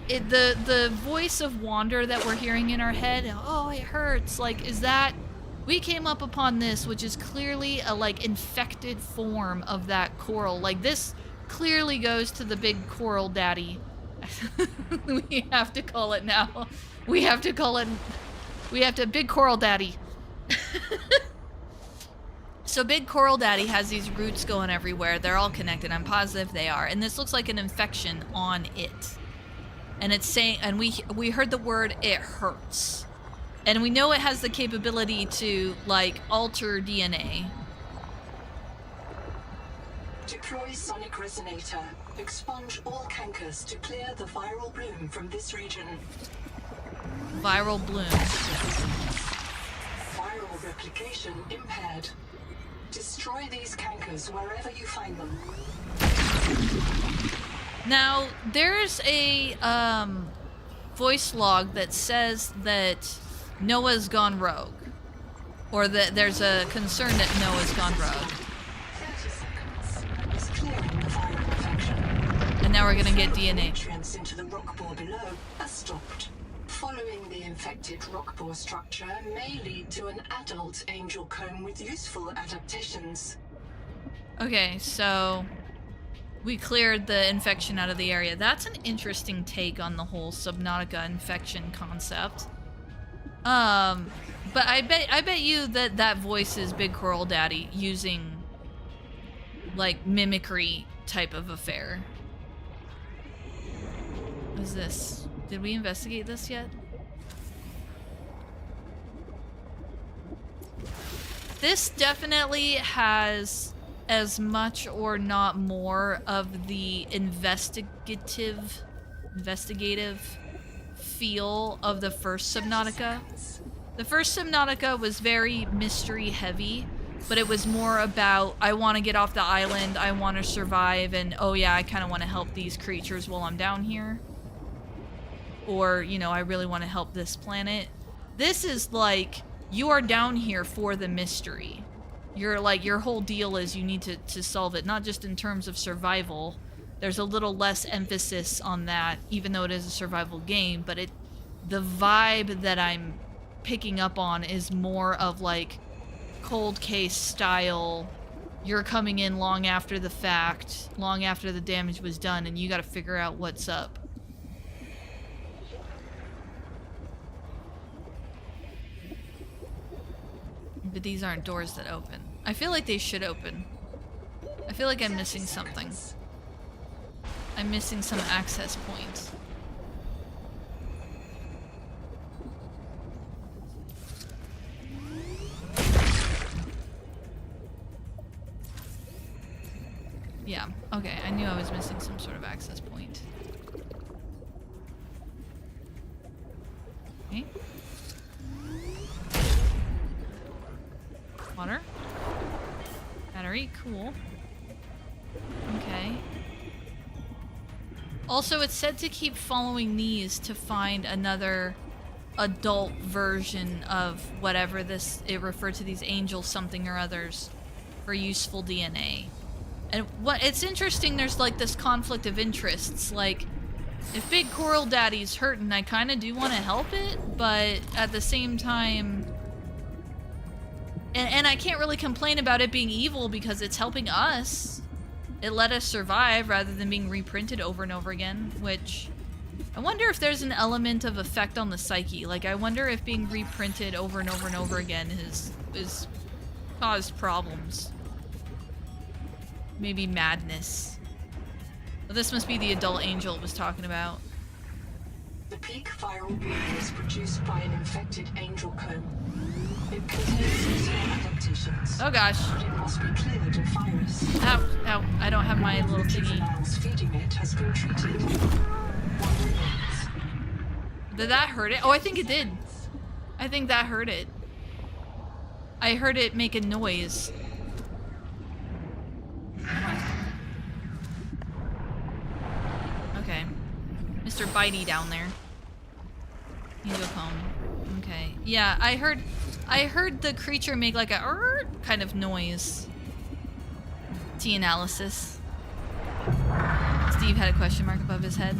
The voice of Wander that we're hearing in our head, oh, it hurts, like, is that... We came up upon this, which is clearly a, like, infected form of that coral. Like, this clearly goes to the big coral daddy. We have to call it now. We have to call it... We have to... Big coral daddy. So Big Coral Daddy has these roots going everywhere. They're all connected. I'm positive they are. And this looks like an infection on it. And it's saying, and we heard the word, it hurts. And we know it has the capability to, like, alter DNA. Deploy sonic resonator. Expunge all cankers to clear the viral bloom from this region. Viral bloom. Viral replication impaired. Destroy these cankers wherever you find them. Now, there's a voice log that says that Noah's gone rogue. Or that there's a concern that Noah's gone rogue. 30 seconds. Is clearing the viral infection. And now we're gonna get DNA. Entrance into the rock bore below has stopped. Following the infected rock bore structure may lead to an adult angel comb with useful adaptations. Okay, so we cleared the infection out of the area. That's an interesting take on the whole Subnautica infection concept. But I bet you that voice is Big Coral Daddy using, like, mimicry type of affair. What is this? Did we investigate this yet? This definitely has as much or not more of the investigative feel of the first Subnautica. The first Subnautica was very mystery heavy, but it was more about, I want to get off the island, I want to survive, and oh yeah, I kind of want to help these creatures while I'm down here. Or, you know, I really want to help this planet. This is like, you are down here for the mystery. You're like, your whole deal is you need to solve it, not just in terms of survival. There's a little less emphasis on that, even though it is a survival game, but the vibe that I'm picking up on is more of like cold case style. You're coming in long after the fact, long after the damage was done, and you gotta figure out what's up. But these aren't doors that open. I feel like they should open. I feel like I'm missing something. I'm missing some access points. Yeah, okay, I knew I was missing some sort of access point. Okay. Water. Battery, cool. Okay. Also, it's said to keep following these to find another adult version of whatever this, it referred to these angels something or others for useful DNA. And what, it's interesting, there's like this conflict of interests, like, if Big Coral Daddy's hurting, I kinda do want to help it, but at the same time, and I can't really complain about it being evil because it's helping us. It let us survive rather than being reprinted over and over again, which I wonder if there's an element of effect on the psyche. Like, I wonder if being reprinted over and over and over again is caused problems. Maybe madness. Well, this must be the adult angel it was talking about. The peak viral beam is produced by an infected angel comb. It contains seasonal adaptations. Oh gosh. But it must be cleared of virus. Ow, ow, I don't have my little thingy. Juveniles feeding it has been treated. One remains. Did that hurt it? Oh, I think it did. I think that hurt it. I heard it make a noise. Okay. Mr. Bitey down there. Need to go home. Okay. Yeah, I heard the creature make like a kind of noise. T-analysis. Steve had a question mark above his head.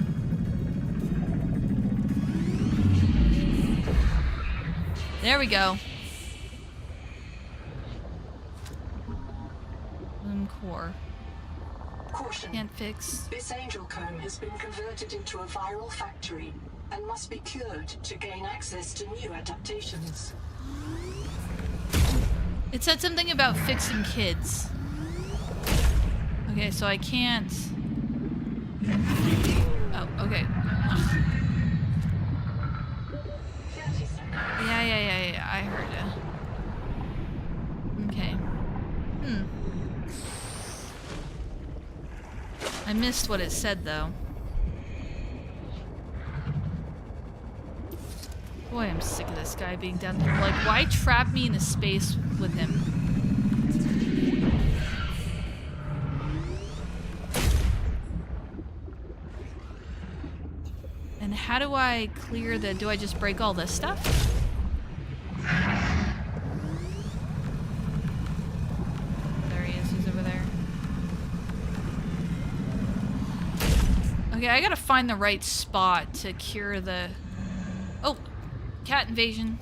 There we go. Bloom core. Caution. Can't fix. This angel comb has been converted into a viral factory and must be cured to gain access to new adaptations. It said something about fixing kids. Okay, so I can't... Oh, okay. Yeah, I heard it. Okay. I missed what it said, though. Boy, I'm sick of this guy being down there. Like, why trap me in a space with him? And how do I clear the... Do I just break all this stuff? There he is. He's over there. Okay, I gotta find the right spot to cure the... Oh! Cat invasion.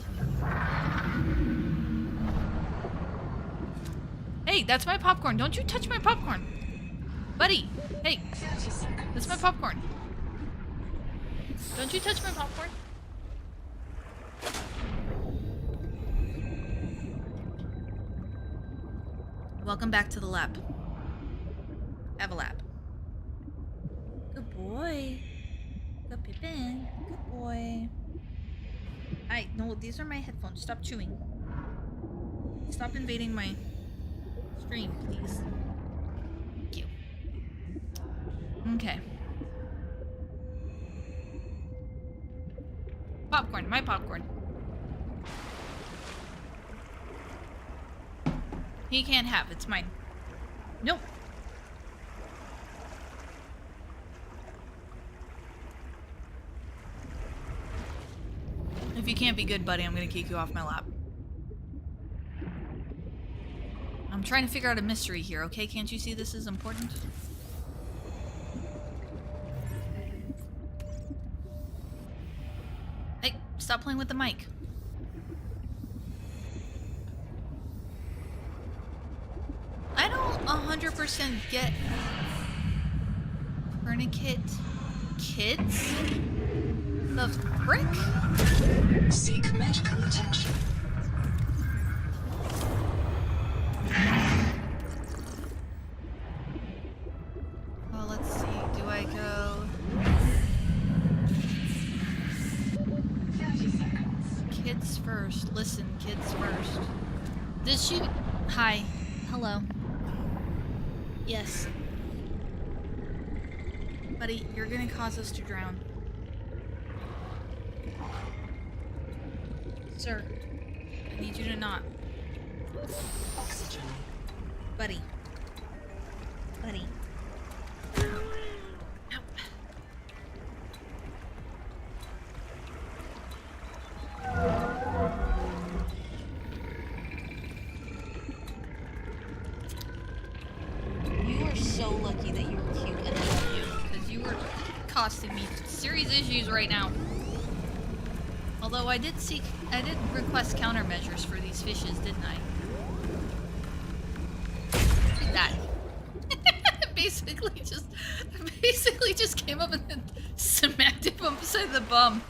Hey, that's my popcorn. Don't you touch my popcorn. Buddy, hey. That's my popcorn. Don't you touch my popcorn. Welcome back to the lab. Have a lab. Good boy. Good Pippin. Good boy. Hi, no, these are my headphones. Stop chewing. Stop invading my stream, please. Okay. Popcorn, my popcorn. He can't have, it's mine. Nope. If you can't be good, buddy, I'm gonna kick you off my lap. I'm trying to figure out a mystery here, okay? Can't you see this is important? Hey, stop playing with the mic. I don't 100% get tourniquet kids? The frick? Seek medical attention. Well, let's see. Do I go 30 seconds. kids first? Listen, kids first. Did she? Hi. Hello. Yes. Buddy, you're gonna cause us to drown. Sir, I need you to not. Oxygen. Buddy. Buddy. Nope. You are so lucky that you were cute and I love you, because you were costing me serious issues right now. Although I did request countermeasures for these fishes, didn't I? Like that. basically just came up and then smacked him upside the bum.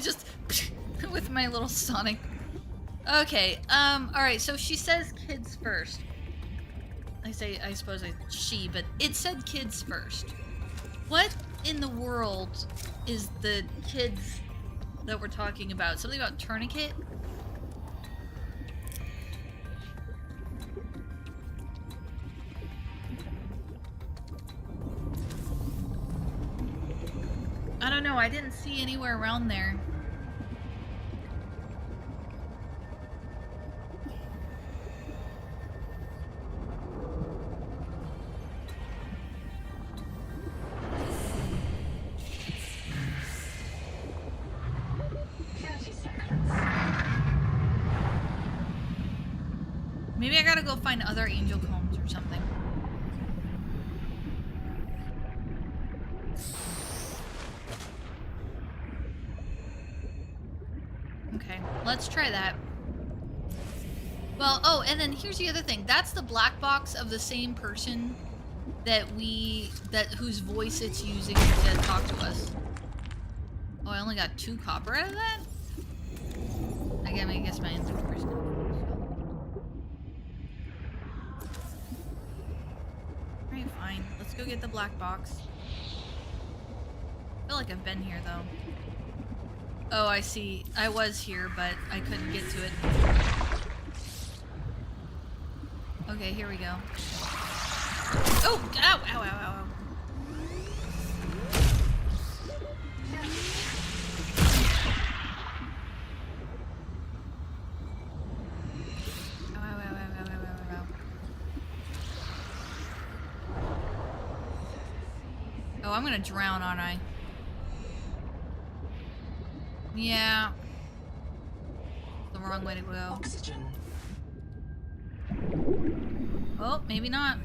Just with my little Sonic. Okay, alright, so she says kids first. I suppose she, but it said kids first. What in the world is the kids that we're talking about? Something about tourniquet? I don't know, I didn't see anywhere around there. Maybe I gotta go find other angel combs or something. Okay, let's try that. Well, oh, and then here's the other thing. That's the black box of the same person that whose voice it's using to talk to us. Oh, I only got 2 copper out of that? I guess my inventory's gonna full. Alright, fine. Let's go get the black box. I feel like I've been here, though. Oh, I see. I was here, but I couldn't get to it. Okay, here we go. Oh! Ow! Ow, ow, ow, ow. Oh, I'm gonna drown, aren't I? Yeah. The wrong way to go. Oxygen. Oh, maybe not.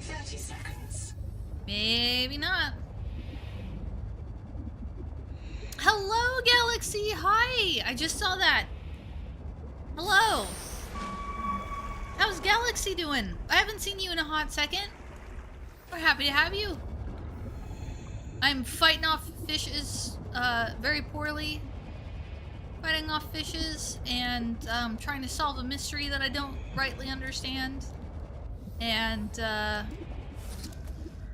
30 seconds. Maybe not. Hello, Galaxy! Hi! I just saw that. Hello! How's Galaxy doing? I haven't seen you in a hot second. We're happy to have you. I'm fighting off fishes very poorly. Fighting off fishes and trying to solve a mystery that I don't rightly understand. And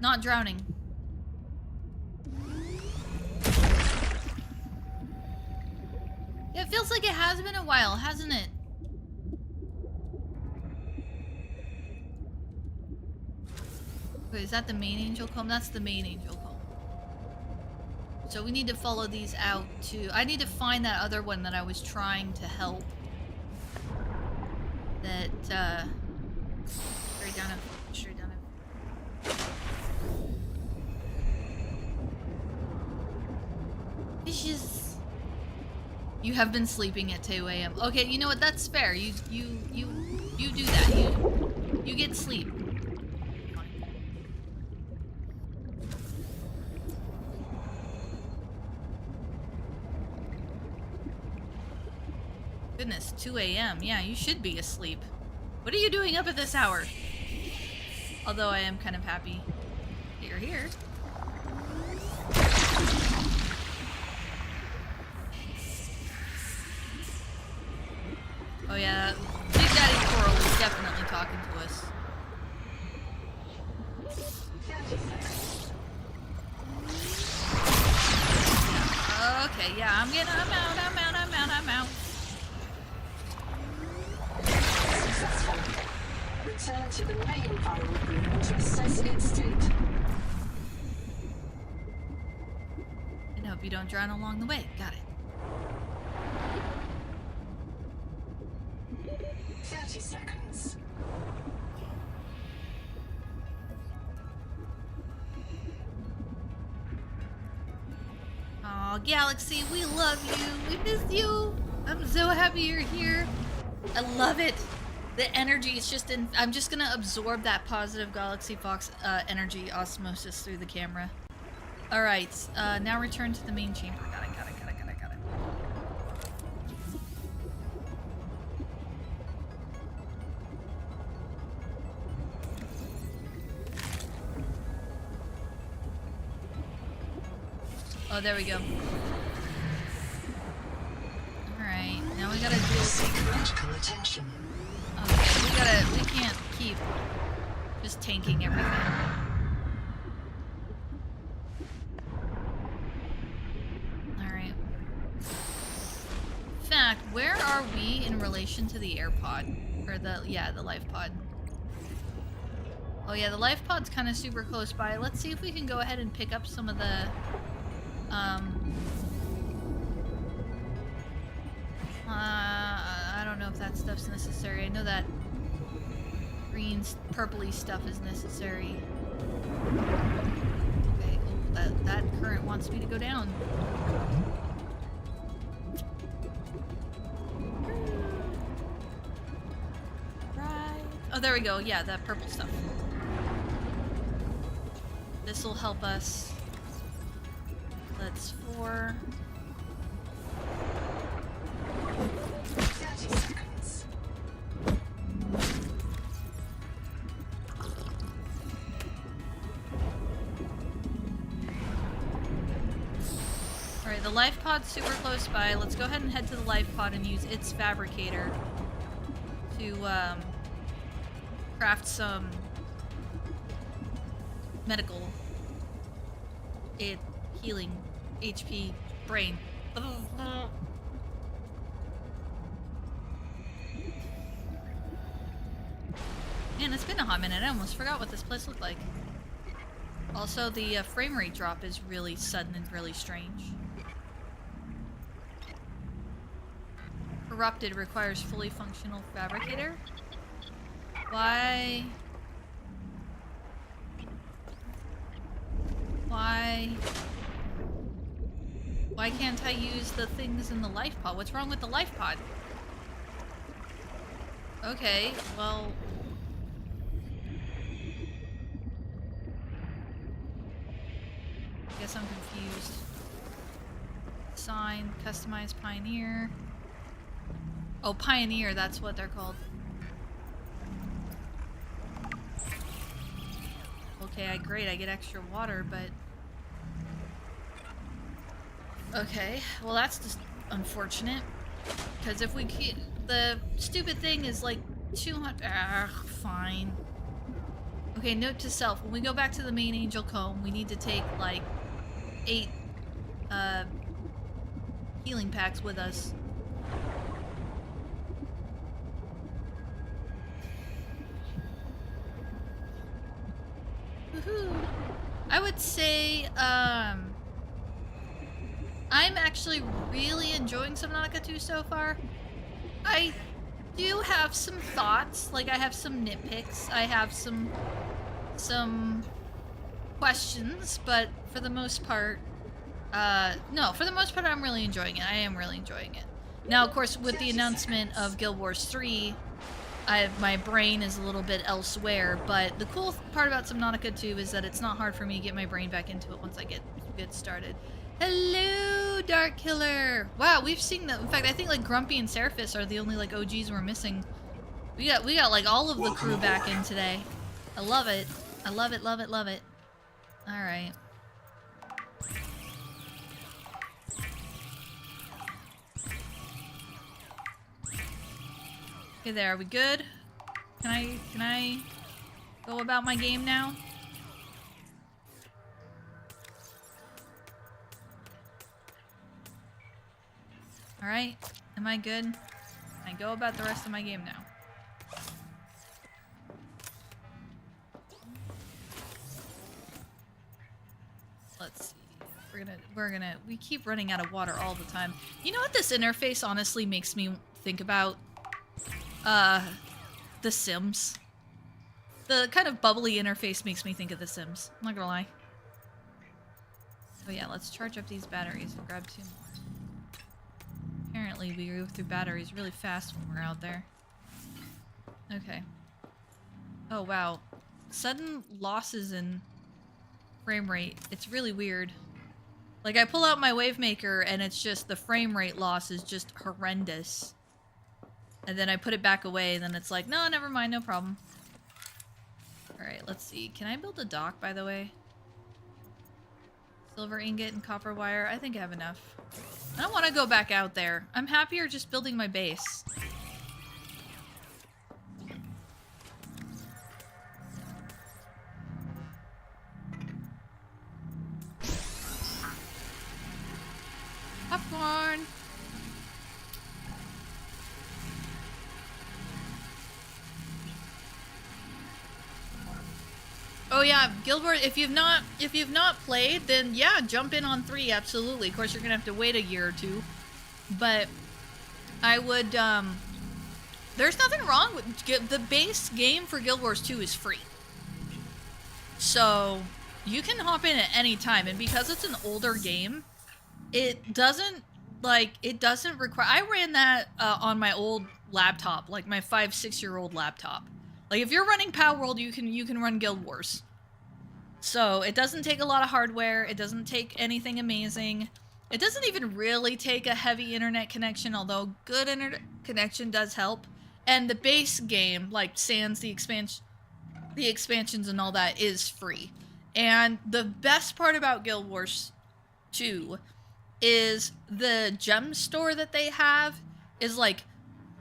not drowning. It feels like it has been a while, hasn't it? Wait, is that the main angel comb? That's the main angel comb. So we need to follow these out to... I need to find that other one that I was trying to help. That, straight down it. Straight down it. Fishes. You have been sleeping at 2 a.m. Okay, you know what? That's fair. You do that. You get sleep. Goodness, 2 a.m. Yeah, you should be asleep. What are you doing up at this hour? Although I am kind of happy that you're here. Oh yeah, Big Daddy Coral is definitely talking to us. Okay, yeah, I'm out. Successful. Return to the main viral room to assess its state. And hope you don't drown along the way. Got it. 30 seconds. Aw, Galaxy, we love you. We miss you. I'm so happy you're here. I love it. The energy is just in... I'm just gonna absorb that positive Galaxy Fox energy osmosis through the camera. Alright, now return to the main chamber. Got it. Oh, there we go. Alright, now we gotta do... Psychological attention. Okay, we can't keep just tanking everything. Alright. In fact, where are we in relation to the air pod? Or the life pod. Oh yeah, the life pod's kind of super close by. Let's see if we can go ahead and pick up some of the, I don't know if that stuff's necessary. I know that green, purpley stuff is necessary. Okay, oh, that current wants me to go down. Right. Oh, there we go. Yeah, that purple stuff. This will help us. That's 4. 30 seconds. Alright, the life pod's super close by. Let's go ahead and head to the life pod and use its fabricator to craft some medical healing HP brain. Man, it's been a hot minute. I almost forgot what this place looked like. Also, the frame rate drop is really sudden and really strange. Corrupted requires fully functional fabricator. Why? Why can't I use the things in the life pod? What's wrong with the life pod? Okay, well... I guess I'm confused. Sign, customize Pioneer. Oh, Pioneer, that's what they're called. Okay, great, I get extra water, but... Okay, well that's just unfortunate. Because if we keep... The stupid thing is like 200... fine. Okay, note to self. When we go back to the main angel comb, we need to take like 8 healing packs with us. Woohoo! I would say, I'm actually really enjoying Subnautica 2 so far. I do have some thoughts, like I have some nitpicks, I have some questions, but for the most part, no, for the most part I'm really enjoying it. I am really enjoying it. Now, of course, with the announcement of Guild Wars 3, my brain is a little bit elsewhere, but the cool part about Subnautica 2 is that it's not hard for me to get my brain back into it once I get started. Hello, Dark Killer! Wow, we've seen that. In fact, I think like Grumpy and Seraphis are the only like OGs we're missing. We got like all of the crew back in today. I love it. I love it, love it, love it. Alright. Okay, there, are we good? Can I go about my game now? Alright, am I good? Can I go about the rest of my game now? Let's see. We keep running out of water all the time. You know what this interface honestly makes me think about? The Sims. The kind of bubbly interface makes me think of The Sims. I'm not gonna lie. Oh yeah, let's charge up these batteries and grab 2 more. Apparently we go through batteries really fast when we're out there. Okay. Oh wow. Sudden losses in frame rate. It's really weird. Like I pull out my Wavemaker and it's just the frame rate loss is just horrendous. And then I put it back away and then it's like, no, never mind, no problem. Alright, let's see. Can I build a dock, by the way? Silver ingot and copper wire. I think I have enough. I don't want to go back out there. I'm happier just building my base. Popcorn! Oh yeah, Guild Wars, if you've not played, then yeah, jump in on 3, absolutely. Of course, you're gonna have to wait a year or 2. But I would, there's nothing wrong with, the base game for Guild Wars 2 is free. So, you can hop in at any time, and because it's an older game, it doesn't require, I ran that on my old laptop, like my 5-6-year-old laptop. Like, if you're running Palworld, you can run Guild Wars. So, it doesn't take a lot of hardware, it doesn't take anything amazing. It doesn't even really take a heavy internet connection, although good internet connection does help. And the base game, like sans the expansions and all that, is free. And the best part about Guild Wars 2 is the gem store that they have is like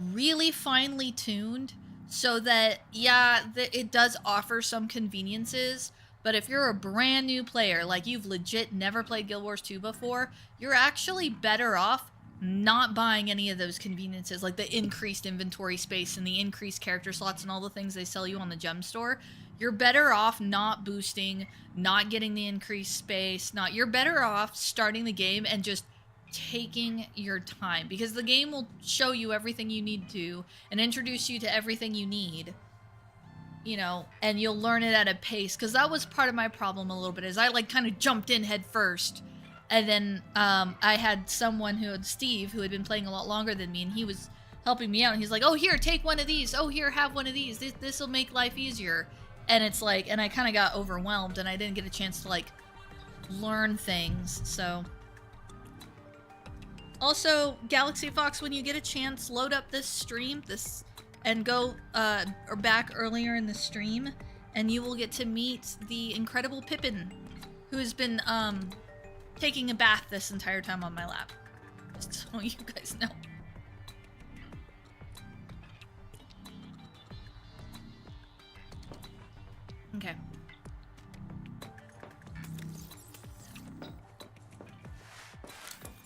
really finely tuned. So that, yeah, it does offer some conveniences, but if you're a brand new player, like you've legit never played Guild Wars 2 before, you're actually better off not buying any of those conveniences, like the increased inventory space and the increased character slots and all the things they sell you on the gem store. You're better off not boosting, not getting the increased space, you're better off starting the game and just taking your time, because the game will show you everything you need to and introduce you to everything you need, you know, and you'll learn it at a pace, because that was part of my problem a little bit, is I like kind of jumped in head first, and then I had Steve, who had been playing a lot longer than me, and he was helping me out, and he's like, oh, here, take one of these, oh, here, have one of these, this will make life easier. And it's like, and I kind of got overwhelmed and I didn't get a chance to like learn things. So also, Galaxy Fox, when you get a chance, load up this stream, and go or back earlier in the stream, and you will get to meet the incredible Pippin, who has been taking a bath this entire time on my lap. Just so you guys know. Okay.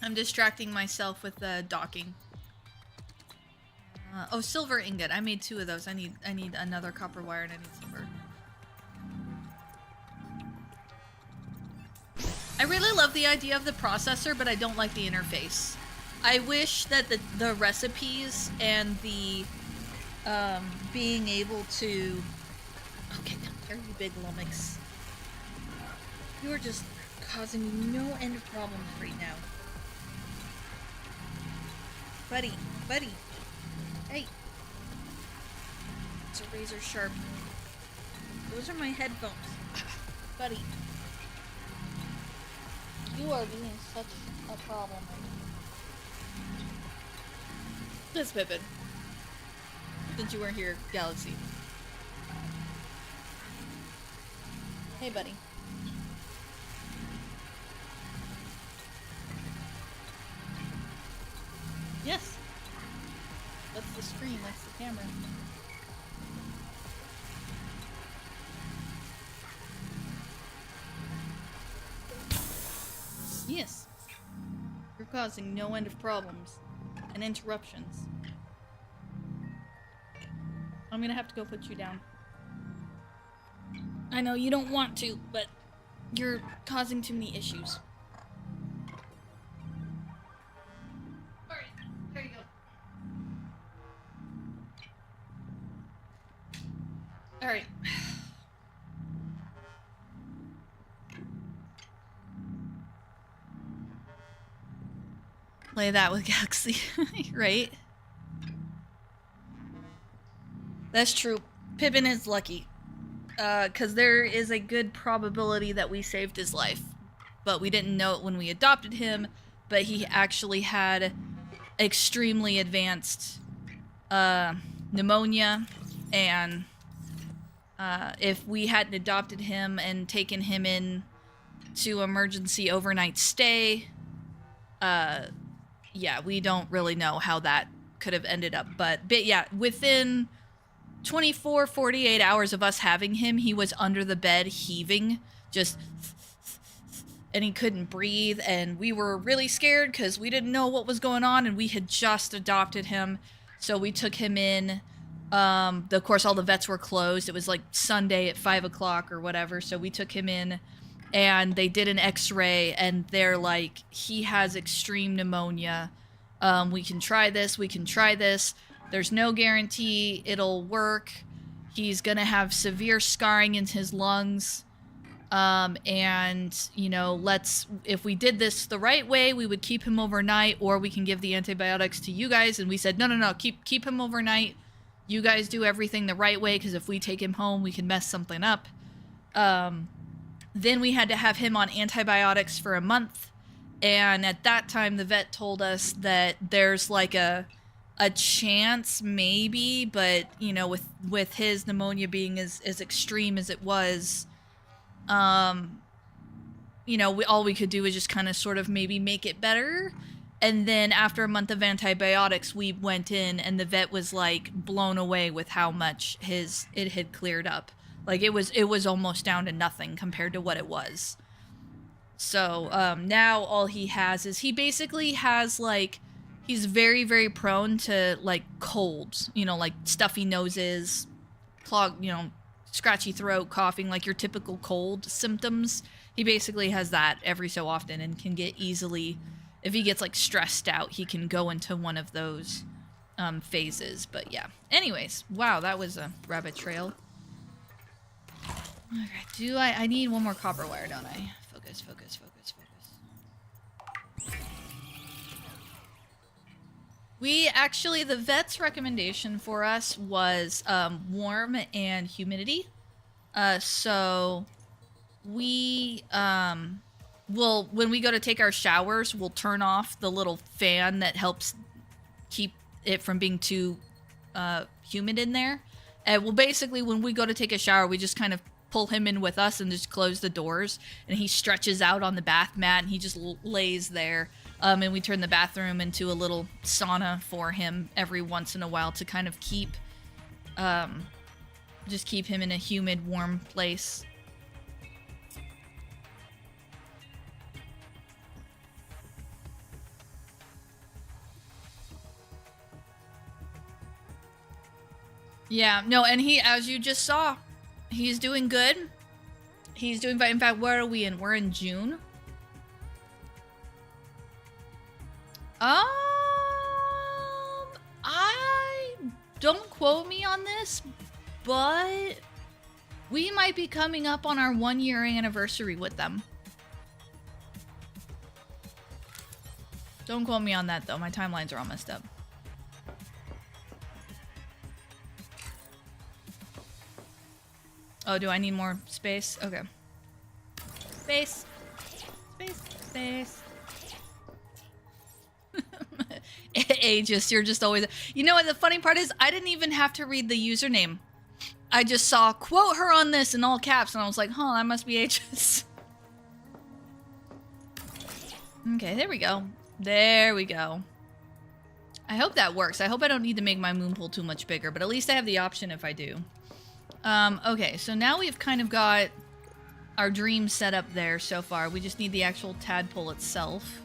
I'm distracting myself with the docking. Oh, silver ingot. I made 2 of those. I need another copper wire and I need silver. I really love the idea of the processor, but I don't like the interface. I wish that the recipes and the being able to... Okay, come here, you big lummox. You are just causing me no end of problems right now. Buddy, buddy. Hey. It's a razor sharp. Those are my headphones. Buddy. You are being such a problem right now. This Pippin. Since you weren't here, Galaxy. Hey, buddy. Yes. That's the screen, that's the camera. Yes. You're causing no end of problems and interruptions. I'm gonna have to go put you down. I know you don't want to, but you're causing too many issues. Alright, there you go. Alright. Play that with Galaxy, right? That's true. Pippin is lucky. Because there is a good probability that we saved his life. But we didn't know it when we adopted him, but he actually had extremely advanced pneumonia, and if we hadn't adopted him and taken him in to emergency overnight stay, yeah, we don't really know how that could have ended up. But yeah, within 24, 48 hours of us having him, he was under the bed heaving, just, and he couldn't breathe, and we were really scared because we didn't know what was going on, and we had just adopted him, so we took him in. Of course, all the vets were closed. It was like Sunday at 5 o'clock or whatever, so we took him in, and they did an x-ray, and they're like, he has extreme pneumonia. We can try this, we can try this. There's no guarantee it'll work. He's gonna have severe scarring in his lungs. And, you know, if we did this the right way, we would keep him overnight, or we can give the antibiotics to you guys. And we said, no, keep him overnight. You guys do everything the right way, because if we take him home, we can mess something up. Then we had to have him on antibiotics for a month. And at that time, the vet told us that there's like a chance, maybe, but, you know, with his pneumonia being as extreme as it was, you know, all we could do was just kind of sort of maybe make it better. And then after a month of antibiotics, we went in, and the vet was like blown away with how much it had cleared up. Like it was almost down to nothing compared to what it was. So now all he has is, he basically has like, he's very, very prone to like colds, you know, like stuffy noses, clogged, you know, scratchy throat, coughing, like your typical cold symptoms. He basically has that every so often, and can get easily, if he gets like stressed out, he can go into one of those phases. But yeah, anyways, wow, that was a rabbit trail. Okay, I need one more copper wire, don't I? Focus. We actually, the vet's recommendation for us was warm and humidity. So we when we go to take our showers, we'll turn off the little fan that helps keep it from being too humid in there. And well, basically, when we go to take a shower, we just kind of pull him in with us and just close the doors, and he stretches out on the bath mat, and he just lays there. And we turn the bathroom into a little sauna for him every once in a while to kind of keep him in a humid, warm place. Yeah, no, and he, as you just saw, he's doing good. He's doing fine. In fact, where are we in? We're in June. don't quote me on this, but we might be coming up on our 1-year anniversary with them. Don't quote me on that though, my timelines are all messed up. Oh, do I need more space? Okay. Space. Space. Space. Aegis, you're just always... You know what the funny part is? I didn't even have to read the username. I just saw, quote her on this in all caps, and I was like, huh, that must be Aegis. Okay, there we go. There we go. I hope that works. I hope I don't need to make my moon pool too much bigger, but at least I have the option if I do. Okay, so now we've kind of got our dream set up there so far. We just need the actual tadpole itself.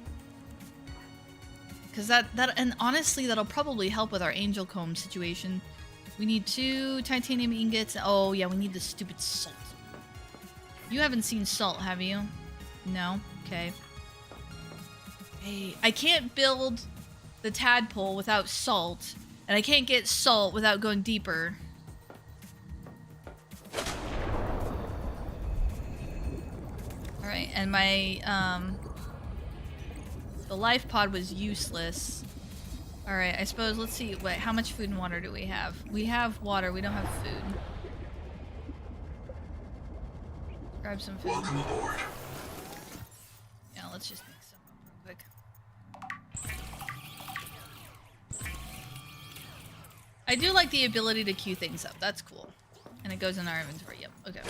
Because and honestly, that'll probably help with our angel comb situation. We need 2 titanium ingots. Oh, yeah, we need the stupid salt. You haven't seen salt, have you? No? Okay. Hey, I can't build the tadpole without salt, and I can't get salt without going deeper. Alright, and my, the life pod was useless. Alright, I suppose, let's see, wait, how much food and water do we have? We have water, we don't have food. Grab some food. Welcome aboard. Yeah, let's just make some real quick. I do like the ability to queue things up, that's cool. And it goes in our inventory, yep, okay.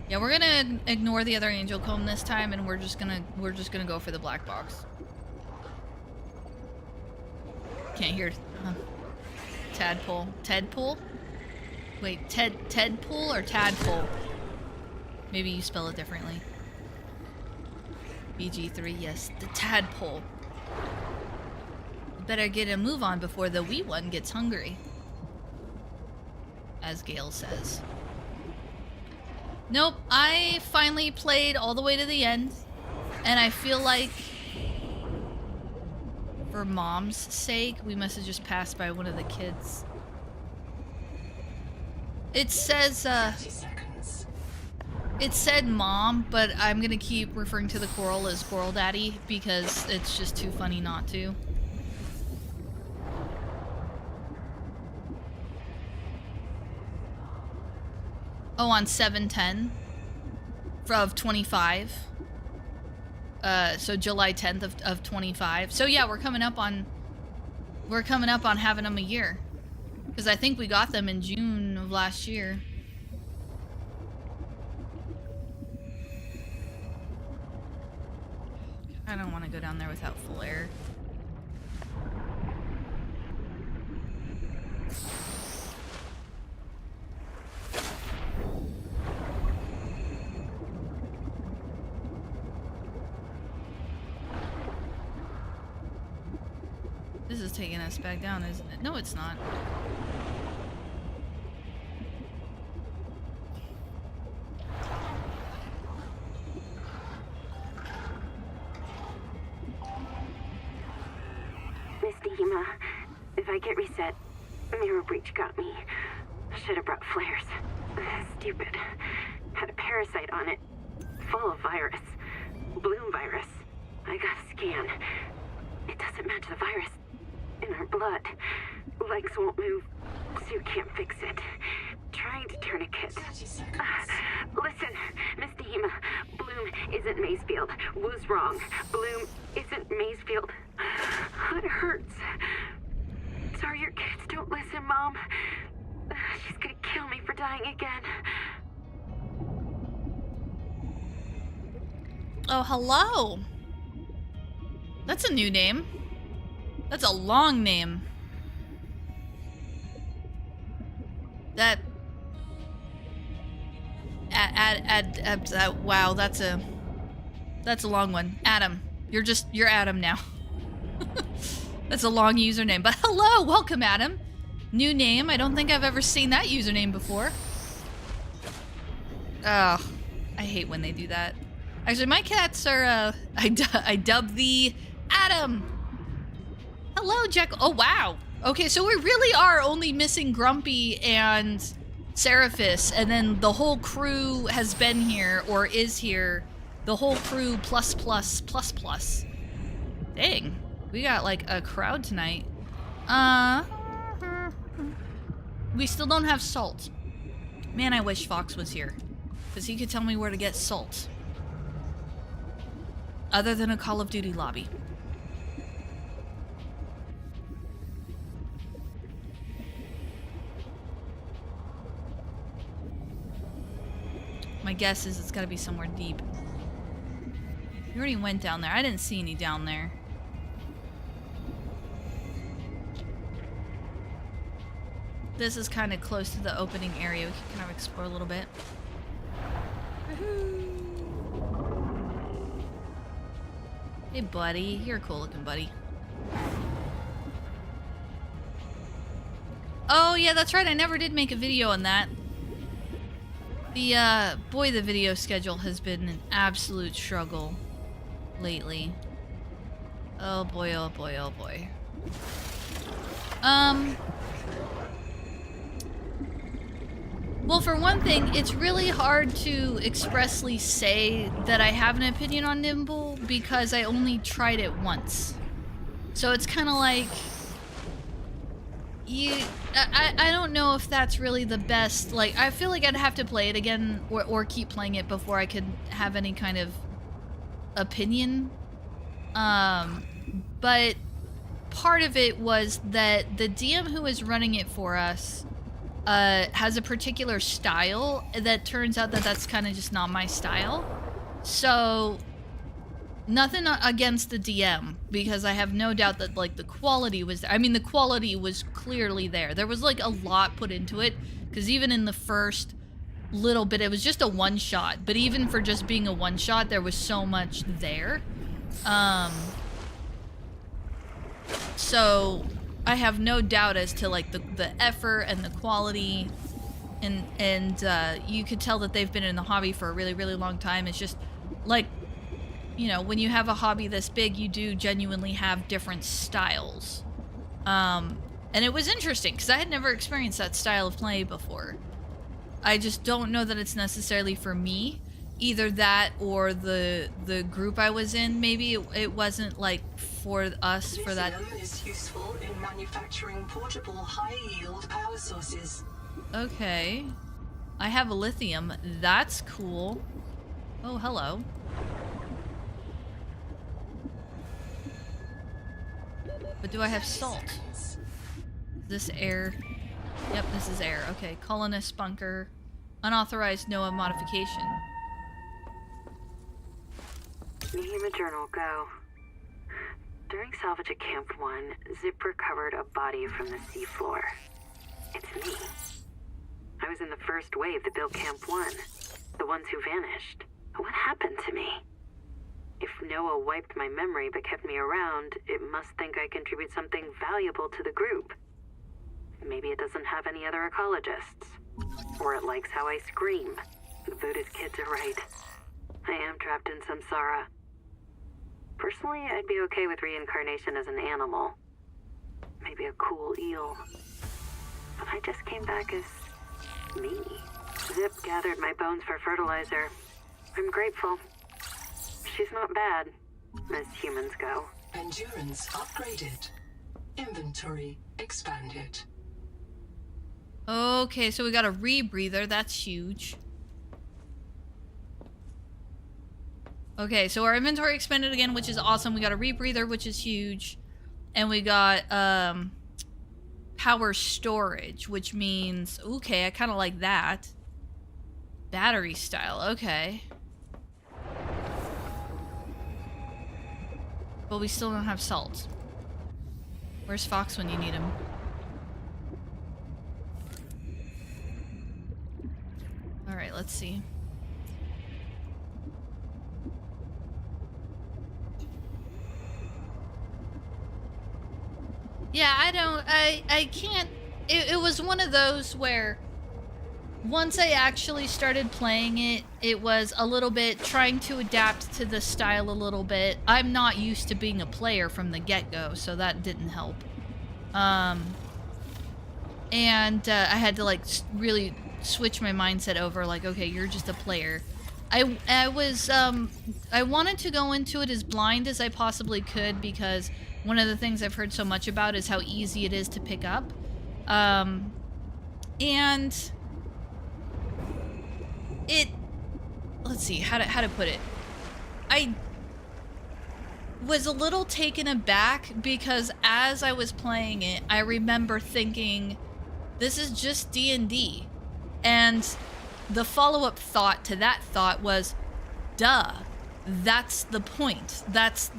Yeah, we're gonna ignore the other angel comb this time, and we're just gonna go for the black box. Can't hear. Tadpole. Tedpole? Wait, Tedpole or tadpole? Maybe you spell it differently. BG3, yes, the tadpole. Better get a move on before the wee one gets hungry, as Gale says. Nope, I finally played all the way to the end, and I feel like, for mom's sake, we must have just passed by one of the kids. It says, 30 seconds. it said mom, but I'm gonna keep referring to the coral as Coral Daddy, because it's just too funny not to. Oh, on 7/10 of 25. So July 10th of 25. So yeah, we're coming up on having them a year. Because I think we got them in June of last year. I don't want to go down there without full air. This is taking us back down, isn't it? No, it's not. Miss Dehema, if I get reset, Mirror Breach got me. Should have brought flares. Stupid. Had a parasite on it. Full of virus. Bloom virus. I got a scan. It doesn't match the virus in our blood. Legs won't move. Suit can't fix it. Trying to tourniquet. 30 seconds. Listen, Miss Dehema, Bloom isn't Maysfield. Was wrong. Bloom isn't Maysfield. It hurts. Sorry your kids don't listen, Mom. She's gonna kill me for dying again. Oh, hello. That's a new name. That's a long name. That... wow, that's a long one. Adam. You're Adam now. That's a long username. But hello, welcome, Adam. New name. I don't think I've ever seen that username before. Ugh. I hate when they do that. Actually, my cats are, I dub the Adam. Hello, Jack. Oh, wow. Okay, so we really are only missing Grumpy and Seraphis, and then the whole crew has been here, or is here. The whole crew plus. Dang, we got like a crowd tonight. We still don't have salt. Man, I wish Fox was here, because he could tell me where to get salt. Other than a Call of Duty lobby. My guess is it's gotta be somewhere deep. You already went down there. I didn't see any down there. This is kind of close to the opening area. We can kind of explore a little bit. Hey, buddy. You're a cool looking buddy. Oh, yeah, that's right. I never did make a video on that. Boy, the video schedule has been an absolute struggle lately. Oh boy, oh boy, oh boy. Well, for one thing, it's really hard to expressly say that I have an opinion on Nimble because I only tried it once. So it's kind of like... I don't know if that's really the best. Like, I feel like I'd have to play it again or keep playing it before I could have any kind of opinion. But part of it was that the DM who is running it for us has a particular style that turns out that that's kind of just not my style. So... nothing against the DM, because I have no doubt that, like, the quality was there. I mean, the quality was clearly there. There was, like, a lot put into it, because even in the first little bit, it was just a one-shot. But even for just being a one-shot, there was so much there. So, I have no doubt as to, like, the effort and the quality. And you could tell that they've been in the hobby for a really, really long time. It's just, like... you know, when you have a hobby this big, you do genuinely have different styles. And it was interesting, because I had never experienced that style of play before. I just don't know that it's necessarily for me. Either that or the group I was in, maybe it wasn't, like, for us, for that... Lithium is useful in manufacturing portable, high-yield power sources. Okay. I have a lithium. That's cool. Oh, hello. But do I have salt? This air? Yep, this is air. Okay, colonist bunker. Unauthorized NOAA modification. Name a journal, go. During salvage at Camp 1, Zip recovered a body from the seafloor. It's me. I was in the first wave that built Camp 1. The ones who vanished. What happened to me? If Noah wiped my memory but kept me around, it must think I contribute something valuable to the group. Maybe it doesn't have any other ecologists. Or it likes how I scream. The Buddhist kids are right. I am trapped in samsara. Personally, I'd be okay with reincarnation as an animal. Maybe a cool eel. But I just came back as... me. Zip gathered my bones for fertilizer. I'm grateful. She's not bad, as humans go. Endurance upgraded. Inventory expanded. Okay, so we got a rebreather. That's huge. Okay, so our inventory expanded again, which is awesome. We got a rebreather, which is huge. And we got power storage, which means... okay, I kind of like that. Battery style, okay. But we still don't have salt. Where's Fox when you need him? Alright, let's see. Yeah, I can't... It was one of those where... once I actually started playing it, it was a little bit trying to adapt to the style a little bit. I'm not used to being a player from the get-go, so that didn't help. And I had to like really switch my mindset over, like, okay, you're just a player. I was I wanted to go into it as blind as I possibly could, because one of the things I've heard so much about is how easy it is to pick up. And it, let's see how to put it. I was a little taken aback because as I was playing it, I remember thinking, this is just D&D. And the follow-up thought to that thought was, duh, that's the point. That's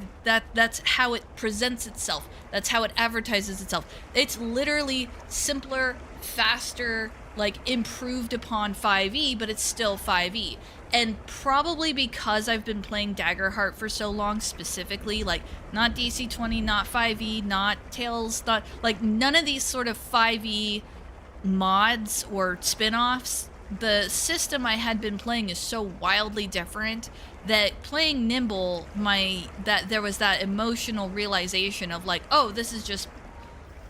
how it presents itself. That's how it advertises itself. It's literally simpler, faster, like improved upon 5e, but it's still 5e. And probably because I've been playing Daggerheart for so long, specifically, like not DC-20, not 5e, not Tales, not like none of these sort of 5e mods or spin-offs, the system I had been playing is so wildly different that playing Nimble, that there was that emotional realization of like, oh, this is just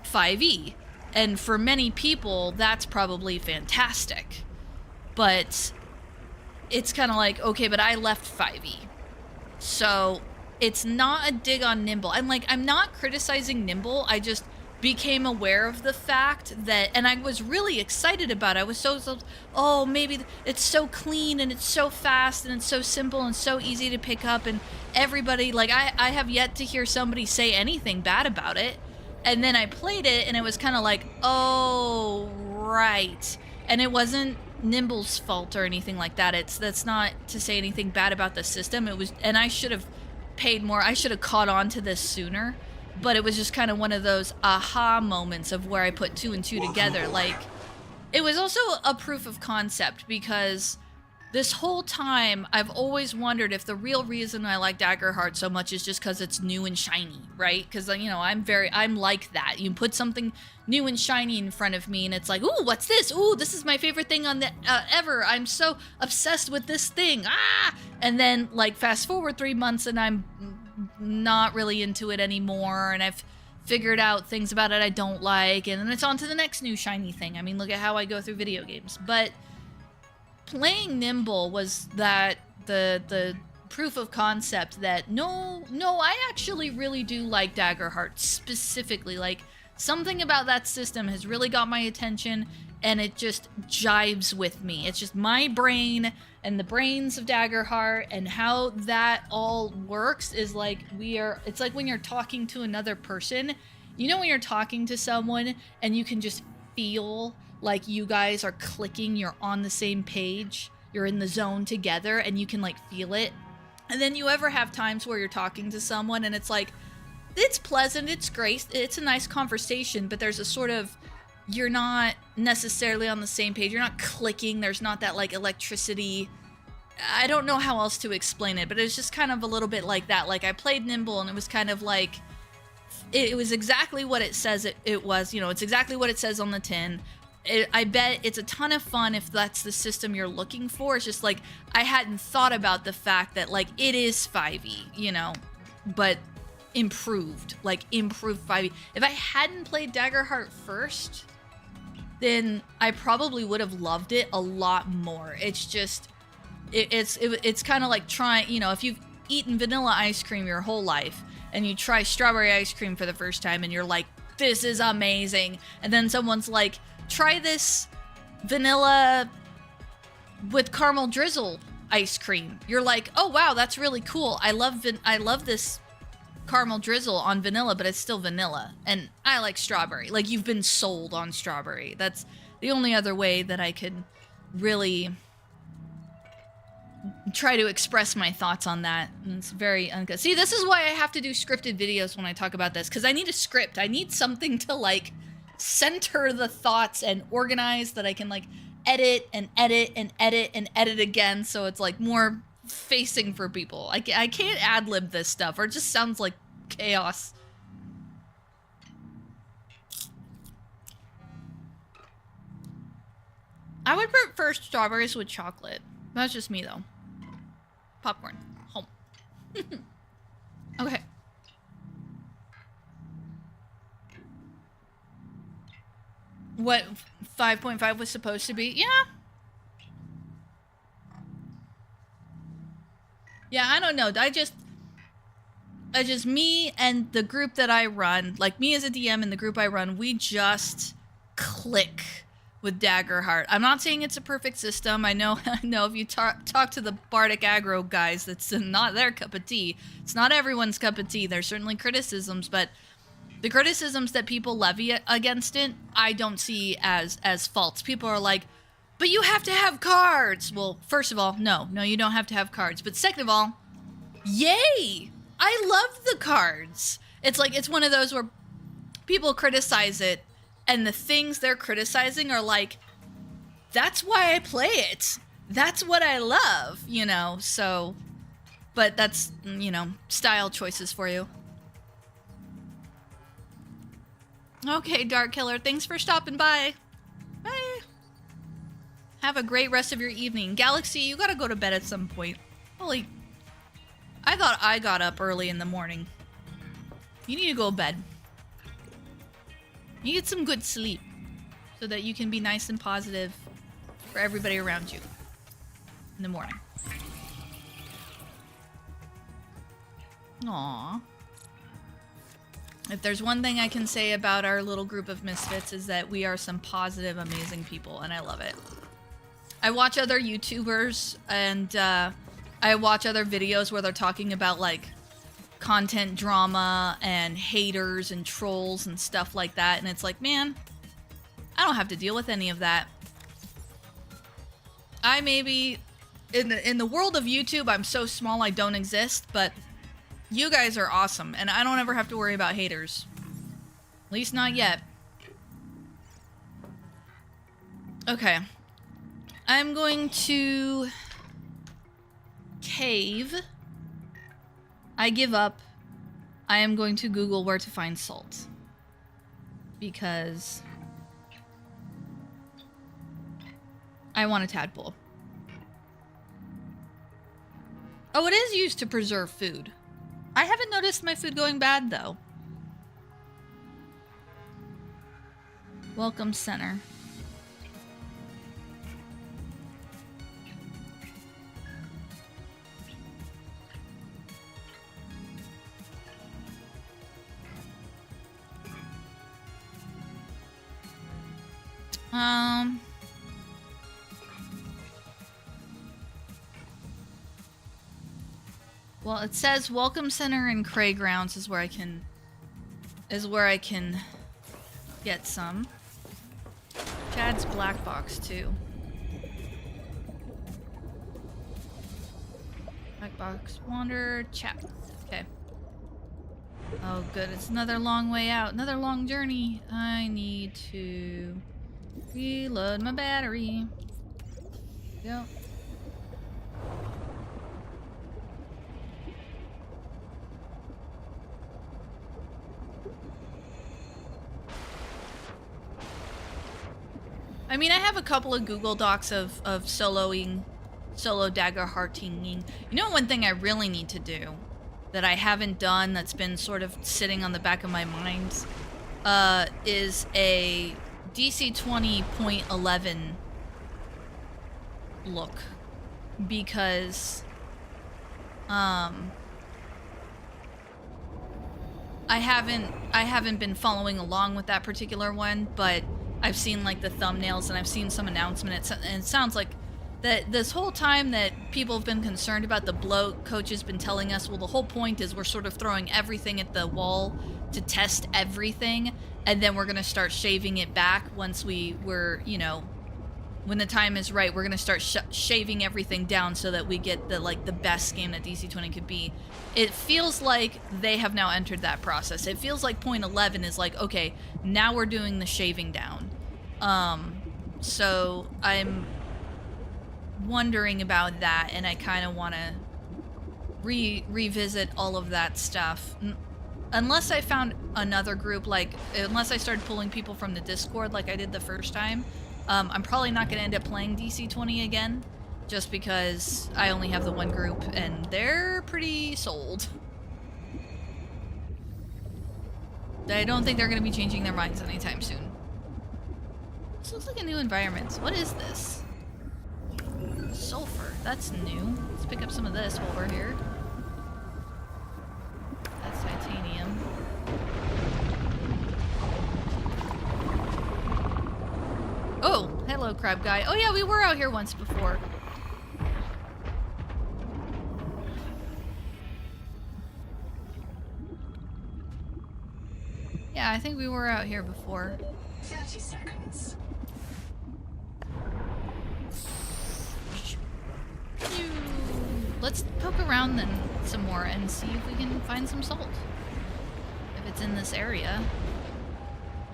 5e. And for many people, that's probably fantastic. But it's kind of like, okay, but I left 5e. So it's not a dig on Nimble. I'm not criticizing Nimble. I just became aware of the fact that, and I was really excited about it. I was so oh, maybe it's so clean and it's so fast and it's so simple and so easy to pick up, and everybody, like, I have yet to hear somebody say anything bad about it. And then I played it and it was kind of like, oh, right. And it wasn't Nimble's fault or anything like that. That's not to say anything bad about the system. It was, and I should have paid more. I should have caught on to this sooner. But it was just kind of one of those aha moments of where I put two and two together. Like, it was also a proof of concept, because this whole time I've always wondered if the real reason I like Daggerheart so much is just because it's new and shiny, right? Because, you know, I'm like that. You put something new and shiny in front of me and it's like, ooh, what's this? Ooh, this is my favorite thing on the ever. I'm so obsessed with this thing. Ah! And then, like, fast forward 3 months and I'm not really into it anymore, and I've figured out things about it I don't like, and then it's on to the next new shiny thing. I mean, look at how I go through video games. But playing Nimble was that the proof of concept that no, I actually really do like Daggerheart specifically. Like, something about that system has really got my attention, and it just jives with me. It's just my brain and the brains of Daggerheart, and how that all works is like it's like when you're talking to another person. You know when you're talking to someone and you can just feel like you guys are clicking, you're on the same page, you're in the zone together, and you can like feel it. And then you ever have times where you're talking to someone and it's like, it's pleasant, it's great, it's a nice conversation, but there's a sort of, you're not necessarily on the same page. You're not clicking. There's not that, like, electricity. I don't know how else to explain it, but it's just kind of a little bit like that. Like, I played Nimble, and it was kind of like, it was exactly what it says it was. You know, it's exactly what it says on the tin. I bet it's a ton of fun if that's the system you're looking for. It's just, like, I hadn't thought about the fact that, like, it is 5e, you know, but improved. Like, improved 5e. If I hadn't played Daggerheart first, then I probably would have loved it a lot more. It's just, it's kind of like trying, you know, if you've eaten vanilla ice cream your whole life and you try strawberry ice cream for the first time and you're like, this is amazing. And then someone's like, try this vanilla with caramel drizzle ice cream. You're like, oh wow, that's really cool. I love this caramel drizzle on vanilla, but it's still vanilla, and I like strawberry. Like, you've been sold on strawberry. That's the only other way that I could really try to express my thoughts on that. And it's very ungood. See, this is why I have to do scripted videos when I talk about this, because I need a script. I need something to, like, center the thoughts and organize, that I can, like, edit and edit and edit and edit again, so it's, like, more facing for people. I can't ad-lib this stuff, or it just sounds like chaos. I would prefer strawberries with chocolate. That's just me, though. Popcorn. Home. Okay. what 5.5 was supposed to be. Yeah. Yeah, I don't know. I just me and the group that I run, like me as a DM and the group I run, we just click with Daggerheart. I'm not saying it's a perfect system. I know if you talk to the Bardic aggro guys, that's not their cup of tea. It's not everyone's cup of tea. There's certainly criticisms, but the criticisms that people levy against it, I don't see as faults. People are like, but you have to have cards. Well, first of all, no, you don't have to have cards. But second of all, yay! I love the cards. It's like, it's one of those where people criticize it, and the things they're criticizing are like, that's why I play it. That's what I love, you know, so, but that's, you know, style choices for you. Okay, Dark Killer, thanks for stopping by. Bye. Have a great rest of your evening. Galaxy, you gotta go to bed at some point. Holy, I thought I got up early in the morning. You need to go to bed. You get some good sleep so that you can be nice and positive for everybody around you in the morning. Aww. If there's one thing I can say about our little group of misfits is that we are some positive, amazing people, and I love it. I watch other YouTubers and I watch other videos where they're talking about like content drama and haters and trolls and stuff like that, and it's like, man, I don't have to deal with any of that. I maybe in the world of YouTube, I'm so small I don't exist, but you guys are awesome, and I don't ever have to worry about haters. At least not yet. Okay. I'm going to cave. I give up. I am going to Google where to find salt. Because I want a tadpole. Oh, it is used to preserve food. I haven't noticed my food going bad, though. Welcome center. Well, it says Welcome Center and Cray Grounds is where I can get some. Chad's black box too. Black box wander chat. Okay. Oh good, it's another long way out, another long journey. I need to reload my battery. Go. I mean, I have a couple of Google Docs of solo Daggerhearting. You know, one thing I really need to do that I haven't done that's been sort of sitting on the back of my mind is a DC 20.11 look, because I haven't been following along with that particular one, but I've seen like the thumbnails and I've seen some announcement. And it sounds like that this whole time that people have been concerned about the bloat, Coach has been telling us, well, the whole point is we're sort of throwing everything at the wall to test everything, and then we're going to start shaving it back once we're, you know, when the time is right, we're going to start shaving everything down so that we get the best game that DC20 could be. It feels like they have now entered that process. It feels like point 11 is like, okay, now we're doing the shaving down. So I'm wondering about that, and I kind of want to revisit all of that stuff. Unless I found another group, like, unless I started pulling people from the Discord like I did the first time, I'm probably not going to end up playing DC20 again, just because I only have the one group, and they're pretty sold. I don't think they're going to be changing their minds anytime soon. This looks like a new environment. What is this? Sulfur. That's new. Let's pick up some of this while we're here. That's titanium. Oh, hello, crab guy. Oh yeah, we were out here once before. Yeah, I think we were out here before. 30 seconds. Let's poke around then some more and see if we can find some salt. If it's in this area.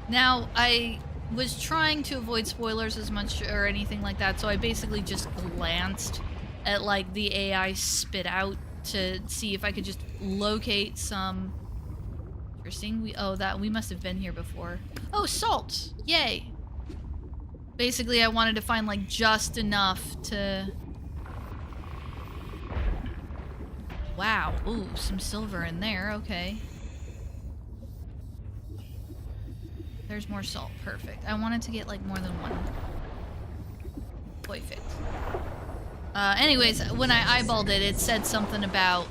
Now, I was trying to avoid spoilers as much or anything like that, so I basically just glanced at like the AI spit out to see if I could just locate some. Interesting. We must have been here before. Oh, salt! Yay! Basically, I wanted to find like just enough to. Wow. Ooh, some silver in there. Okay. There's more salt. Perfect. I wanted to get like more than one. Perfect. Anyways, when I eyeballed it, it said something about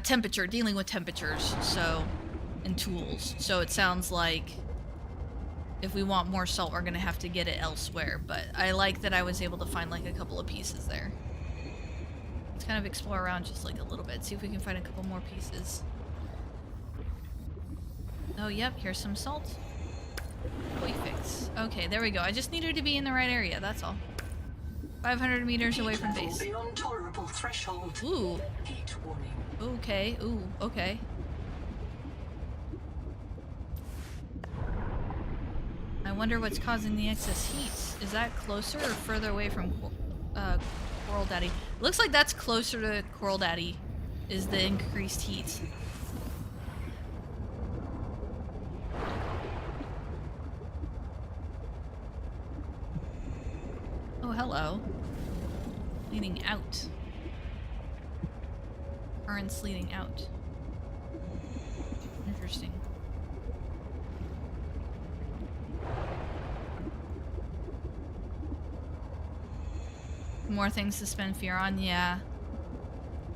temperature, dealing with temperatures, so, and tools. So it sounds like if we want more salt, we're gonna have to get it elsewhere. But I like that I was able to find like a couple of pieces there. Let's kind of explore around just like a little bit, see if we can find a couple more pieces. Oh, yep, here's some salt. Perfect. Okay, there we go. I just needed to be in the right area, that's all. 500 meters away from base. Beyond tolerable threshold. Ooh. Heat warning. Okay, ooh, okay. I wonder what's causing the excess heat. Is that closer or further away from Coral Daddy? Looks like that's closer to Coral Daddy, is the increased heat. Oh, hello. Leading out. Currents leading out. Interesting. More things to spend fear on, yeah.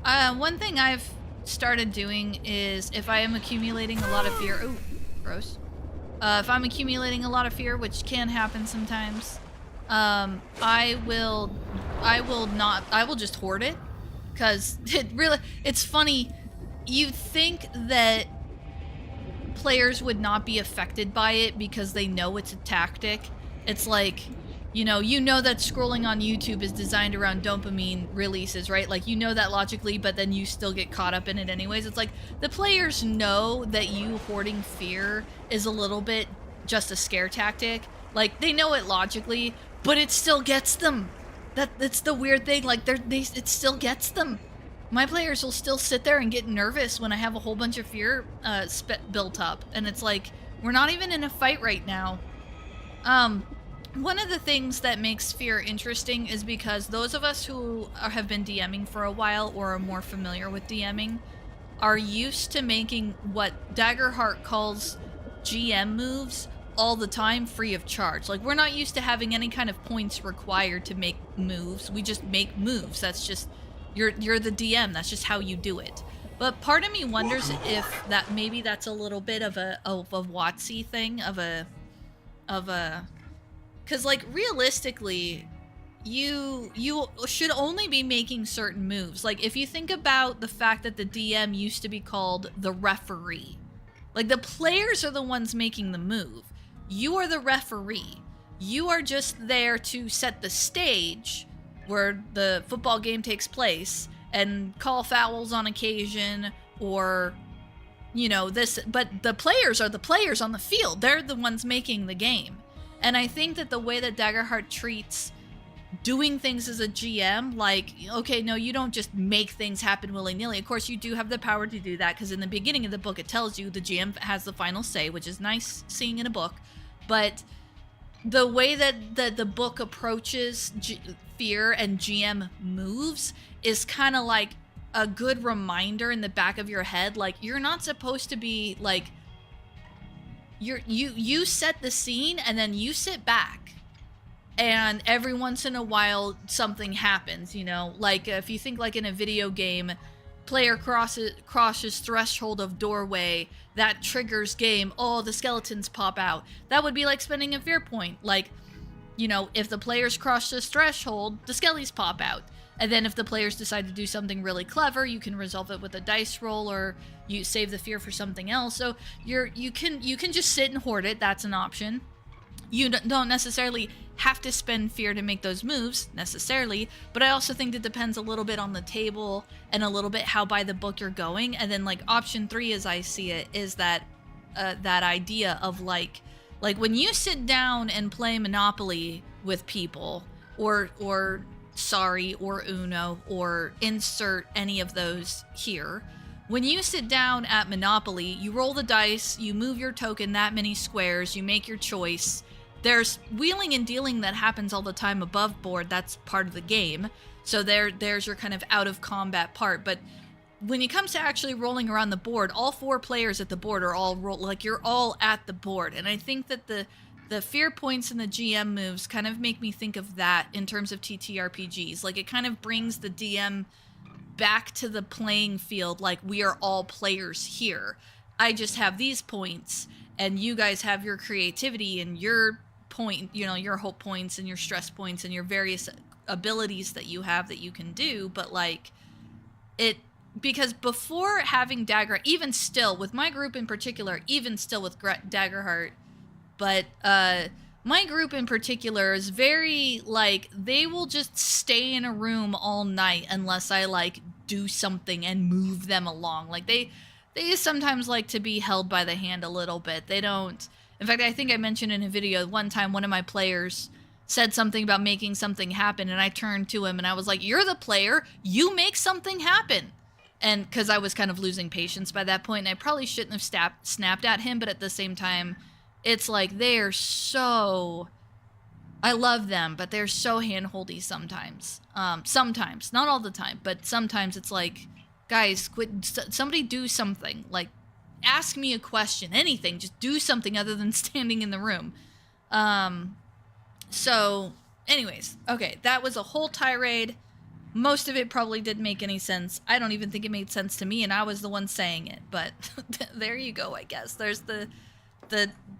One thing I've started doing is if I am accumulating a lot of fear... Ooh, gross. If I'm accumulating a lot of fear, which can happen sometimes, I will just hoard it. Because it's funny, you'd think that players would not be affected by it because they know it's a tactic. It's like, you know that scrolling on YouTube is designed around dopamine releases, right? Like, you know that logically, but then you still get caught up in it anyways. It's like, the players know that you hoarding fear is a little bit just a scare tactic. Like, they know it logically, but it still gets them. That's the weird thing, like, it still gets them. My players will still sit there and get nervous when I have a whole bunch of fear built up, and it's like, we're not even in a fight right now. One of the things that makes fear interesting is because those of us who have been DMing for a while or are more familiar with DMing are used to making what Daggerheart calls GM moves all the time free of charge. Like, we're not used to having any kind of points required to make moves. We just make moves. That's just, you're the DM. That's just how you do it. But part of me wonders if that maybe that's a little bit of a WotC thing, of a because, like, realistically, you should only be making certain moves. Like, if you think about the fact that the DM used to be called the referee, like, the players are the ones making the move. You are the referee. You are just there to set the stage where the football game takes place and call fouls on occasion, or, you know, this. But the players are the players on the field. They're the ones making the game. And I think that the way that Daggerheart treats doing things as a GM, like, okay, no, you don't just make things happen willy-nilly. Of course, you do have the power to do that, because in the beginning of the book, it tells you the GM has the final say, which is nice seeing in a book. But the way that the book approaches fear and GM moves is kind of like a good reminder in the back of your head. Like, you're not supposed to be, like, you set the scene and then you sit back, and every once in a while something happens, you know, like if you think like in a video game, player crosses threshold of doorway, that triggers game, oh, the skeletons pop out. That would be like spending a fear point. Like, you know, if the players cross this threshold, the skellies pop out. And then if the players decide to do something really clever, you can resolve it with a dice roll, or you save the fear for something else. So you can just sit and hoard it. That's an option. You don't necessarily have to spend fear to make those moves necessarily, but I also think it depends a little bit on the table and a little bit how by the book you're going. And then like option 3, as I see it, is that that idea of like when you sit down and play Monopoly with people, or Sorry, or Uno, or insert any of those here. When you sit down at Monopoly, you roll the dice, you move your token that many squares, you make your choice. There's wheeling and dealing that happens all the time above board. That's part of the game. So there's your kind of out of combat part. But when it comes to actually rolling around the board, all 4 players at the board are all like you're all at the board. And I think that the fear points and the GM moves kind of make me think of that in terms of TTRPGs. Like, it kind of brings the DM back to the playing field, like, we are all players here. I just have these points, and you guys have your creativity and your point, you know, your hope points and your stress points and your various abilities that you have that you can do. But, like, because before having Dagger, even still, with my group in particular, even still with Daggerheart, but my group in particular is very, like, they will just stay in a room all night unless I, like, do something and move them along. Like, they sometimes like to be held by the hand a little bit. They don't... In fact, I think I mentioned in a video, one time one of my players said something about making something happen, and I turned to him and I was like, you're the player, you make something happen. And because I was kind of losing patience by that point, and I probably shouldn't have snapped at him, but at the same time, it's like they're so... I love them, but they're so hand-holdy sometimes. Sometimes. Not all the time, but sometimes it's like, guys, quit. Somebody do something. Like, ask me a question. Anything. Just do something other than standing in the room. So, anyways. Okay, that was a whole tirade. Most of it probably didn't make any sense. I don't even think it made sense to me, and I was the one saying it. But there you go, I guess. There's the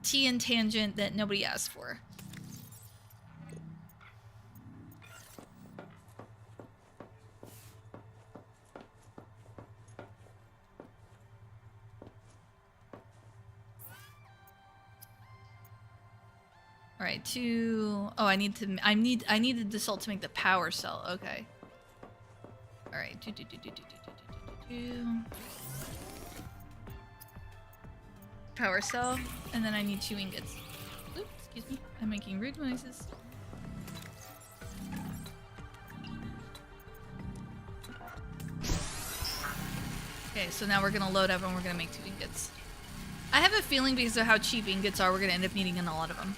tea and tangent that nobody asked for. All right, I needed the salt to make the power cell. Okay. All right. Power cell, and then I need 2 ingots. Oops, excuse me. I'm making rude noises. Okay, so now we're gonna load up and we're gonna make 2 ingots. I have a feeling because of how cheap ingots are, we're gonna end up needing a lot of them.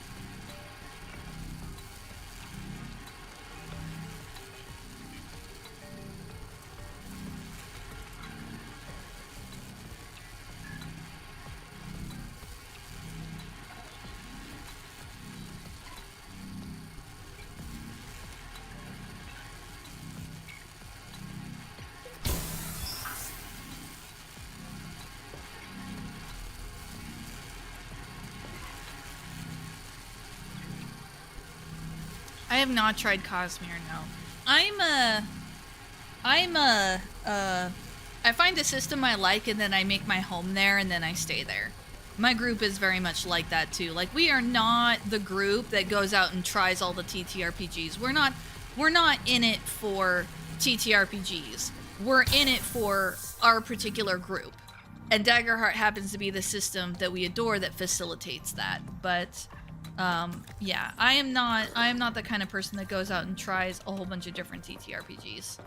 I have not tried Cosmere, no. I find a system I like and then I make my home there and then I stay there. My group is very much like that too. Like, we are not the group that goes out and tries all the TTRPGs. We're not in it for TTRPGs. We're in it for our particular group. And Daggerheart happens to be the system that we adore that facilitates that. But yeah, I am not the kind of person that goes out and tries a whole bunch of different TTRPGs.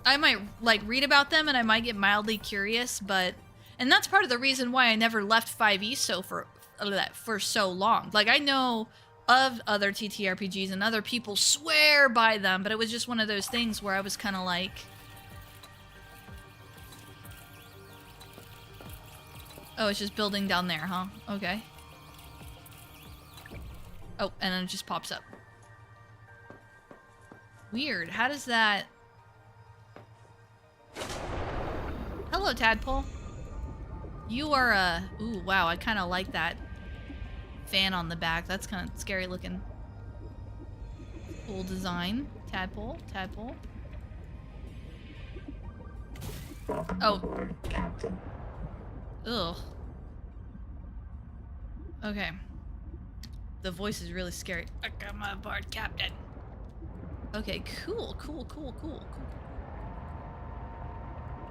I might, like, read about them and I might get mildly curious, but... And that's part of the reason why I never left 5e for so long. Like, I know of other TTRPGs and other people swear by them, but it was just one of those things where I was kind of like... Oh, it's just building down there, huh? Okay. Oh, and then it just pops up. Weird. How does that... Hello, tadpole. You are a... Ooh, wow, I kind of like that fan on the back. That's kind of scary looking. Cool design. Tadpole, tadpole. Oh. Ugh. Okay. The voice is really scary. Come aboard, Captain. Okay, cool, cool, cool, cool, cool.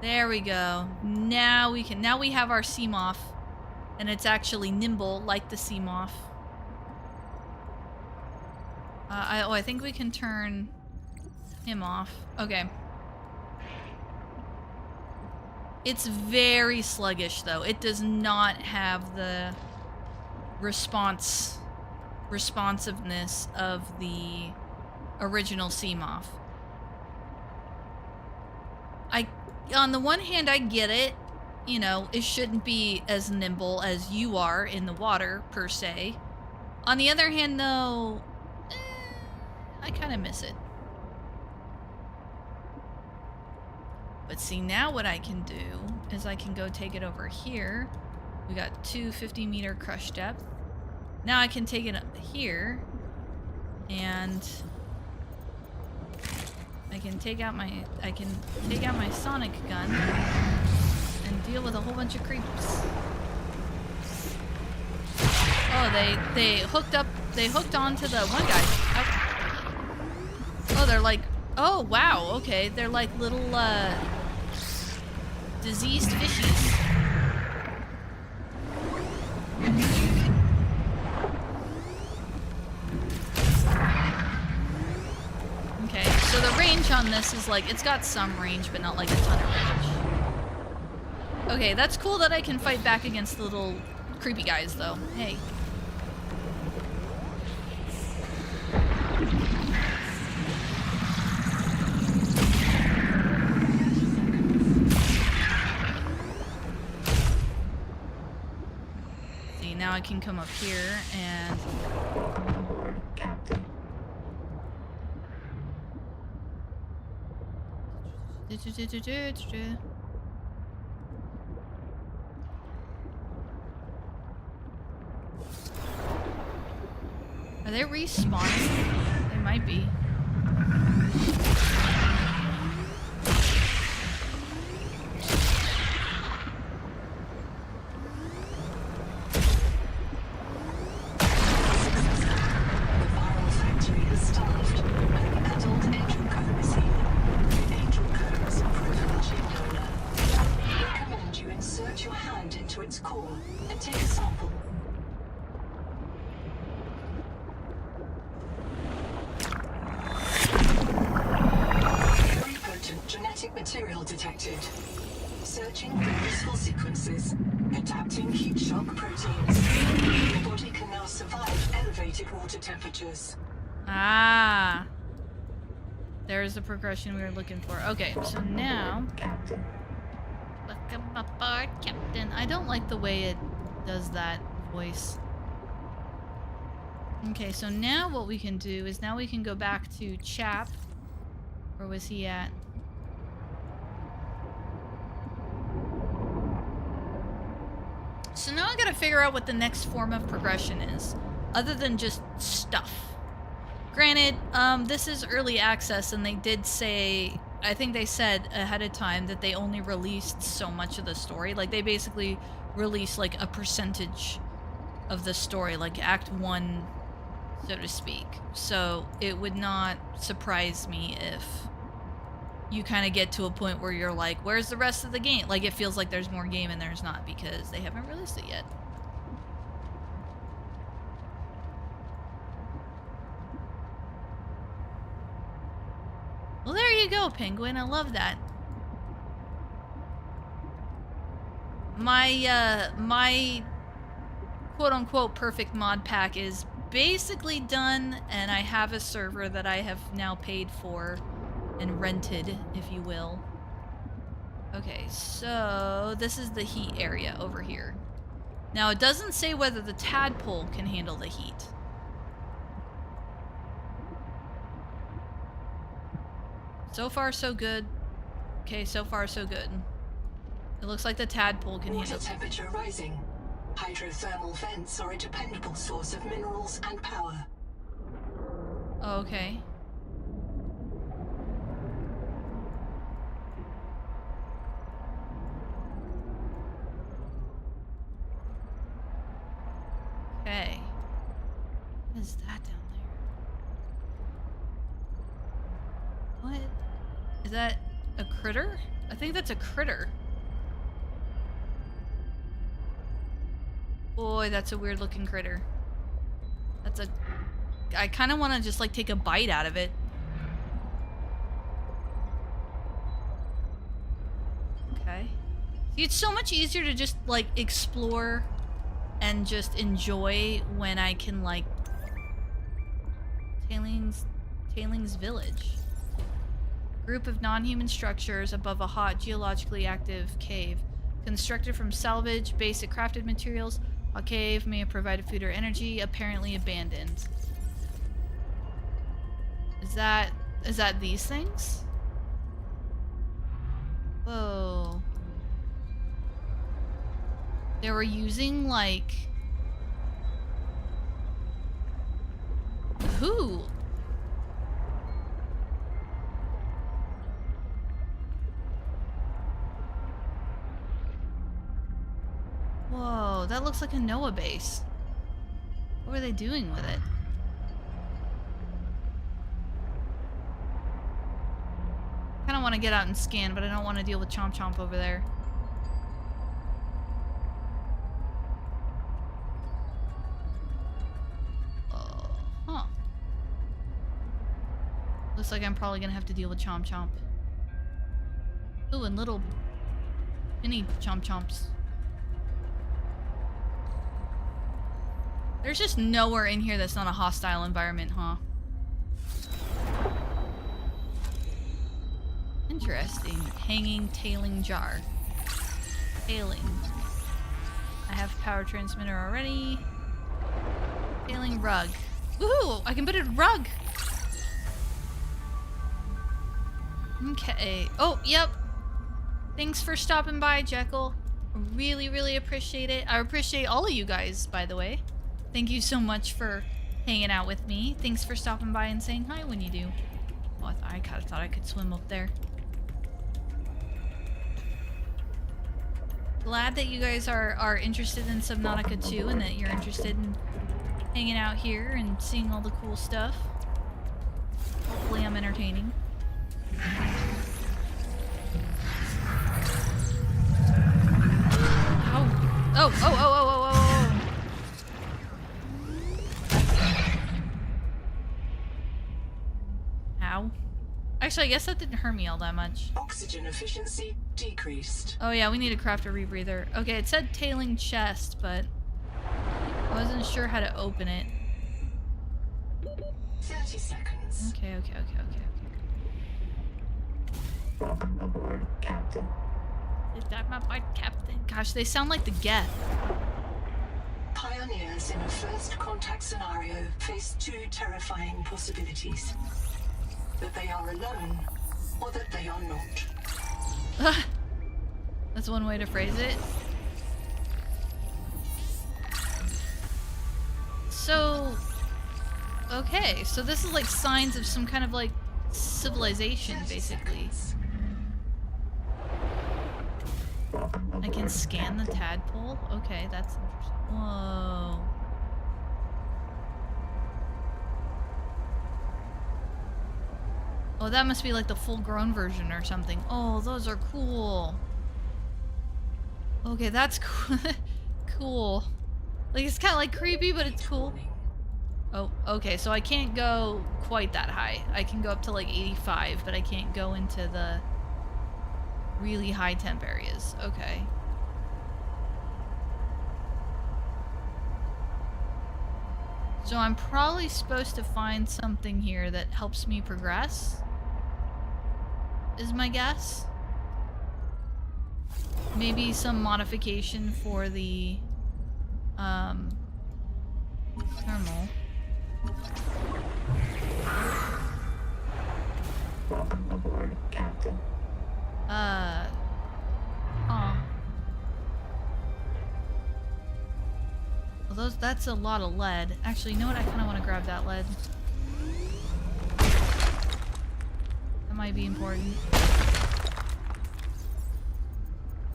There we go. Now we can. Now we have our Seamoth, and it's actually nimble like the Seamoth. I think we can turn him off. Okay. It's very sluggish, though. It does not have the responsiveness of the original Seamoth. On the one hand, I get it. You know, it shouldn't be as nimble as you are in the water, per se. On the other hand, though, I kind of miss it. But see, now what I can do is I can go take it over here. We got 250-meter crush depth. Now I can take it up here, and I can take out my sonic gun and deal with a whole bunch of creeps. Oh, they hooked onto the one guy. Oh, they're like, oh wow, okay, they're like little diseased fishies. Okay, so the range on this is like, it's got some range, but not like a ton of range. Okay, that's cool that I can fight back against the little creepy guys, though. Hey. See, now I can come up here and... Are they respawning? They might be. Material detected. Searching for useful sequences. Adapting heat shock proteins. The body can now survive elevated water temperatures. Ah. There's the progression we were looking for. Okay, so now... Welcome aboard, Captain. I don't like the way it does that voice. Okay, so now what we can do is now we can go back to Chap. Where was he at? So now I gotta figure out what the next form of progression is, other than just stuff. Granted, this is early access, and they did say, I think they said ahead of time that they only released so much of the story. Like, they basically released, like, a percentage of the story, like Act 1, so to speak. So it would not surprise me if you kind of get to a point where you're like, where's the rest of the game? Like, it feels like there's more game and there's not because they haven't released it yet. Well, there you go, Penguin. I love that. My quote-unquote perfect mod pack is basically done, and I have a server that I have now paid for and rented, if you will. Okay, so this is the heat area over here. Now, it doesn't say whether the tadpole can handle the heat. So far, so good. Okay, so far, so good. It looks like the tadpole can Water handle... temperature rising. Hydrothermal vents are a dependable source of minerals and power. Oh, okay. Okay. What is that down there? What? Is that a critter? I think that's a critter. Boy, that's a weird looking critter. That's a... I kind of want to just like take a bite out of it. Okay. See, it's so much easier to just like explore and just enjoy when I can like... Tailings Village. Group of non-human structures above a hot, geologically active cave. Constructed from salvage, basic crafted materials. A cave may have provided food or energy, apparently abandoned. Is that these things? Whoa. They were using like... Who? Whoa, that looks like a Noah base. What were they doing with it? I kinda want to get out and scan, but I don't want to deal with Chomp Chomp over there. Huh. Looks like I'm probably gonna have to deal with Chomp Chomp. Ooh, and little mini Chomp Chomps. There's just nowhere in here that's not a hostile environment, huh? Interesting. Hanging tailing jar. Tailing. I have power transmitter already. Tailing rug. Woohoo! I can put a rug! Okay. Oh, yep. Thanks for stopping by, Jekyll. Really, really appreciate it. I appreciate all of you guys, by the way. Thank you so much for hanging out with me. Thanks for stopping by and saying hi when you do. Oh, I kind of thought I could swim up there. Glad that you guys are interested in Subnautica too, and that you're interested in hanging out here and seeing all the cool stuff. Hopefully I'm entertaining. Ow. Oh, oh, oh, oh, oh, oh, oh. Ow. Actually, I guess that didn't hurt me all that much. Oxygen efficiency decreased. Oh yeah, we need to craft a rebreather. Okay, it said tailing chest, but I wasn't sure how to open it. 30 seconds. Okay, okay, okay, okay, okay. Welcome aboard, Captain. Is that my captain? Gosh, they sound like the Geth. Pioneers in a first contact scenario face two terrifying possibilities. That they are alone, or that they are not. That's one way to phrase it. So, okay, so this is like signs of some kind of like civilization, 30 basically. seconds. I can scan the tadpole? Okay, that's interesting. Whoa. Oh, that must be like the full-grown version or something. Oh, those are cool. Okay, that's cool. Cool. Like, it's kind of like creepy, but it's cool. Oh, okay, so I can't go quite that high. I can go up to like 85, but I can't go into the really high temp areas. Okay. So I'm probably supposed to find something here that helps me progress, is my guess. Maybe some modification for the Thermal. Welcome aboard, Captain. Huh. Well, that's a lot of lead. Actually, you know what? I kind of want to grab that lead. That might be important.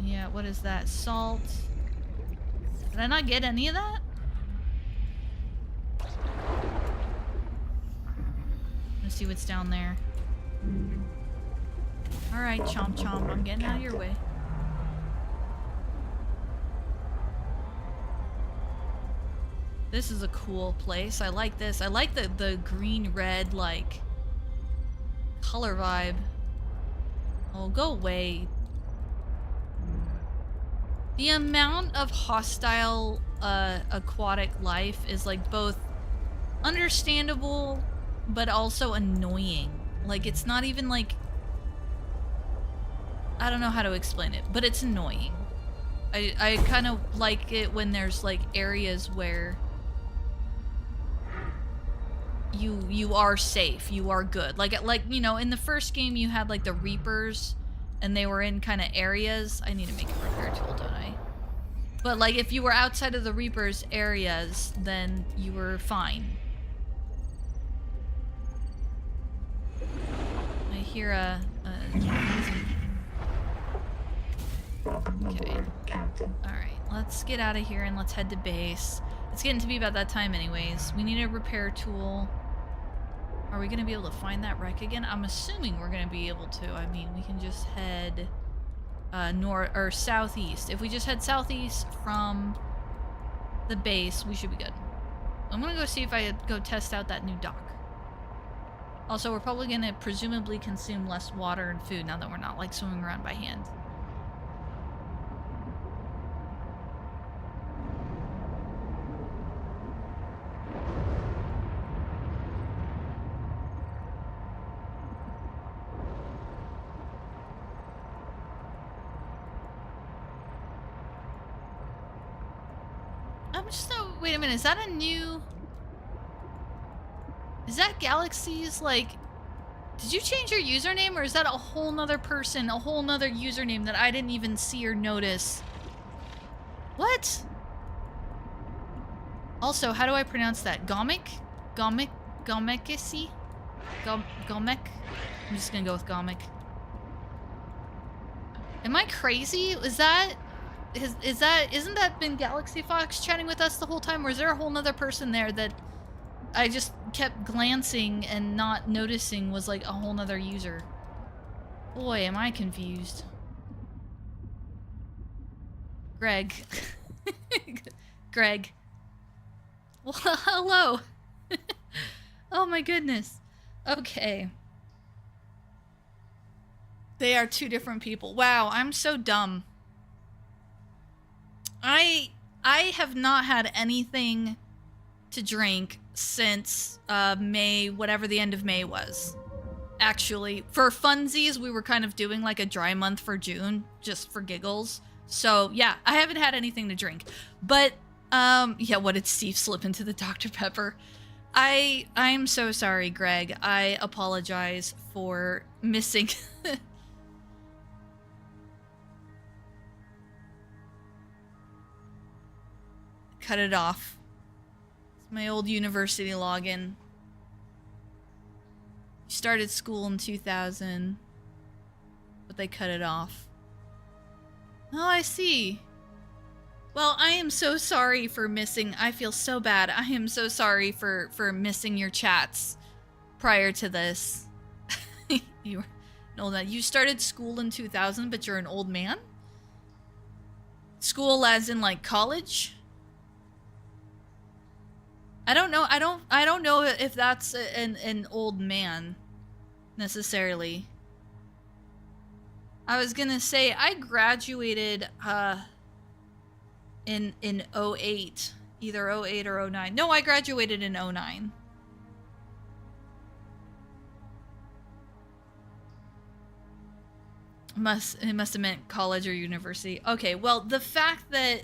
Yeah, what is that? Salt. Did I not get any of that? Let's see what's down there. Alright, chomp chomp. I'm getting out of your way. This is a cool place. I like this. I like the green-red, like, color vibe. Oh, go away. The amount of hostile aquatic life is, like, both understandable but also annoying. Like, it's not even, like... I don't know how to explain it, but it's annoying. I kind of like it when there's, like, areas where... You are safe, you are good. Like, you know, in the first game you had, like, the Reapers, and they were in kind of areas. I need to make a repair tool, don't I? But, like, if you were outside of the Reapers areas, then you were fine. I hear a okay. Alright, let's get out of here and let's head to base. It's getting to be about that time anyways. We need a repair tool. Are we gonna be able to find that wreck again? I'm assuming we're gonna be able to. I mean, we can just head north or southeast. If we just head southeast from the base, we should be good. I'm gonna go see if I go test out that new dock. Also, we're probably gonna presumably consume less water and food now that we're not like swimming around by hand. Wait a minute, is that a new... Is that Galaxy's, like... Did you change your username, or is that a whole nother person, a whole nother username that I didn't even see or notice? What? Also, how do I pronounce that? Gomek? Gomekisi? Gomek? I'm just gonna go with Gomek. Am I crazy? Isn't that been Galaxy Fox chatting with us the whole time, or is there a whole nother person there that I just kept glancing and not noticing was like a whole nother user? Boy, am I confused. Greg. Greg. Well, hello. Oh my goodness. Okay. They are two different people. Wow, I'm so dumb. I have not had anything to drink since May, whatever the end of May was. Actually, for funsies, we were kind of doing like a dry month for June, just for giggles. So yeah, I haven't had anything to drink. But yeah, what did Steve slip into the Dr. Pepper? I'm so sorry, Greg. I apologize for missing. Cut it off. It's my old university login. Started school in 2000, but they cut it off. Oh, I see. Well, I am so sorry for missing. I feel so bad. I am so sorry for missing your chats prior to this. You were an old man. You started school in 2000, but you're an old man? School as in like college? I don't know. I don't know if that's an old man necessarily. I was gonna say I graduated in 08, either 08 or 09. No, I graduated in 09. It must have meant college or university. Okay, well, the fact that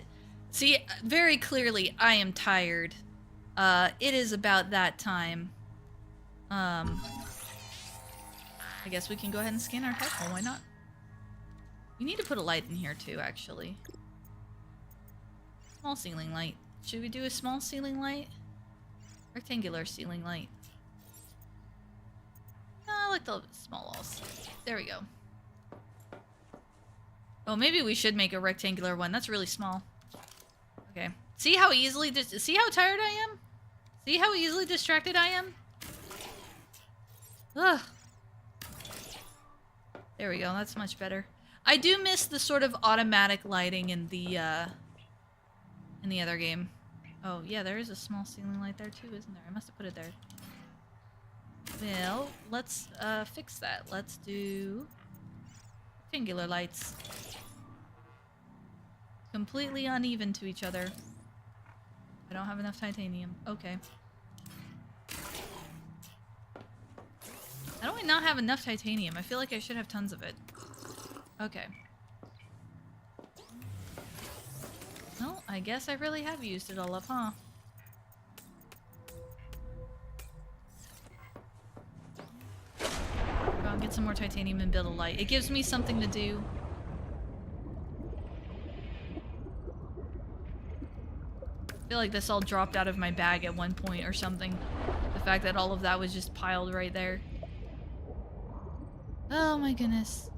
See, very clearly, I am tired. It is about that time. I guess we can go ahead and scan our head. Oh, why not? We need to put a light in here too, actually. Small ceiling light. Should we do a small ceiling light? Rectangular ceiling light. No, I like the small walls. There we go. Oh, maybe we should make a rectangular one. That's really small. Okay. See how easily see how tired I am? See how easily distracted I am? Ugh. There we go. That's much better. I do miss the sort of automatic lighting in the other game. Oh, yeah, there is a small ceiling light there too, isn't there? I must have put it there. Well, let's fix that. Let's do rectangular lights. Completely uneven to each other. I don't have enough titanium. Okay. How do I not have enough titanium? I feel like I should have tons of it. Okay. Well, I guess I really have used it all up, huh? Go and get some more titanium and build a light. It gives me something to do. I feel like this all dropped out of my bag at one point or something. The fact that all of that was just piled right there. Oh my goodness.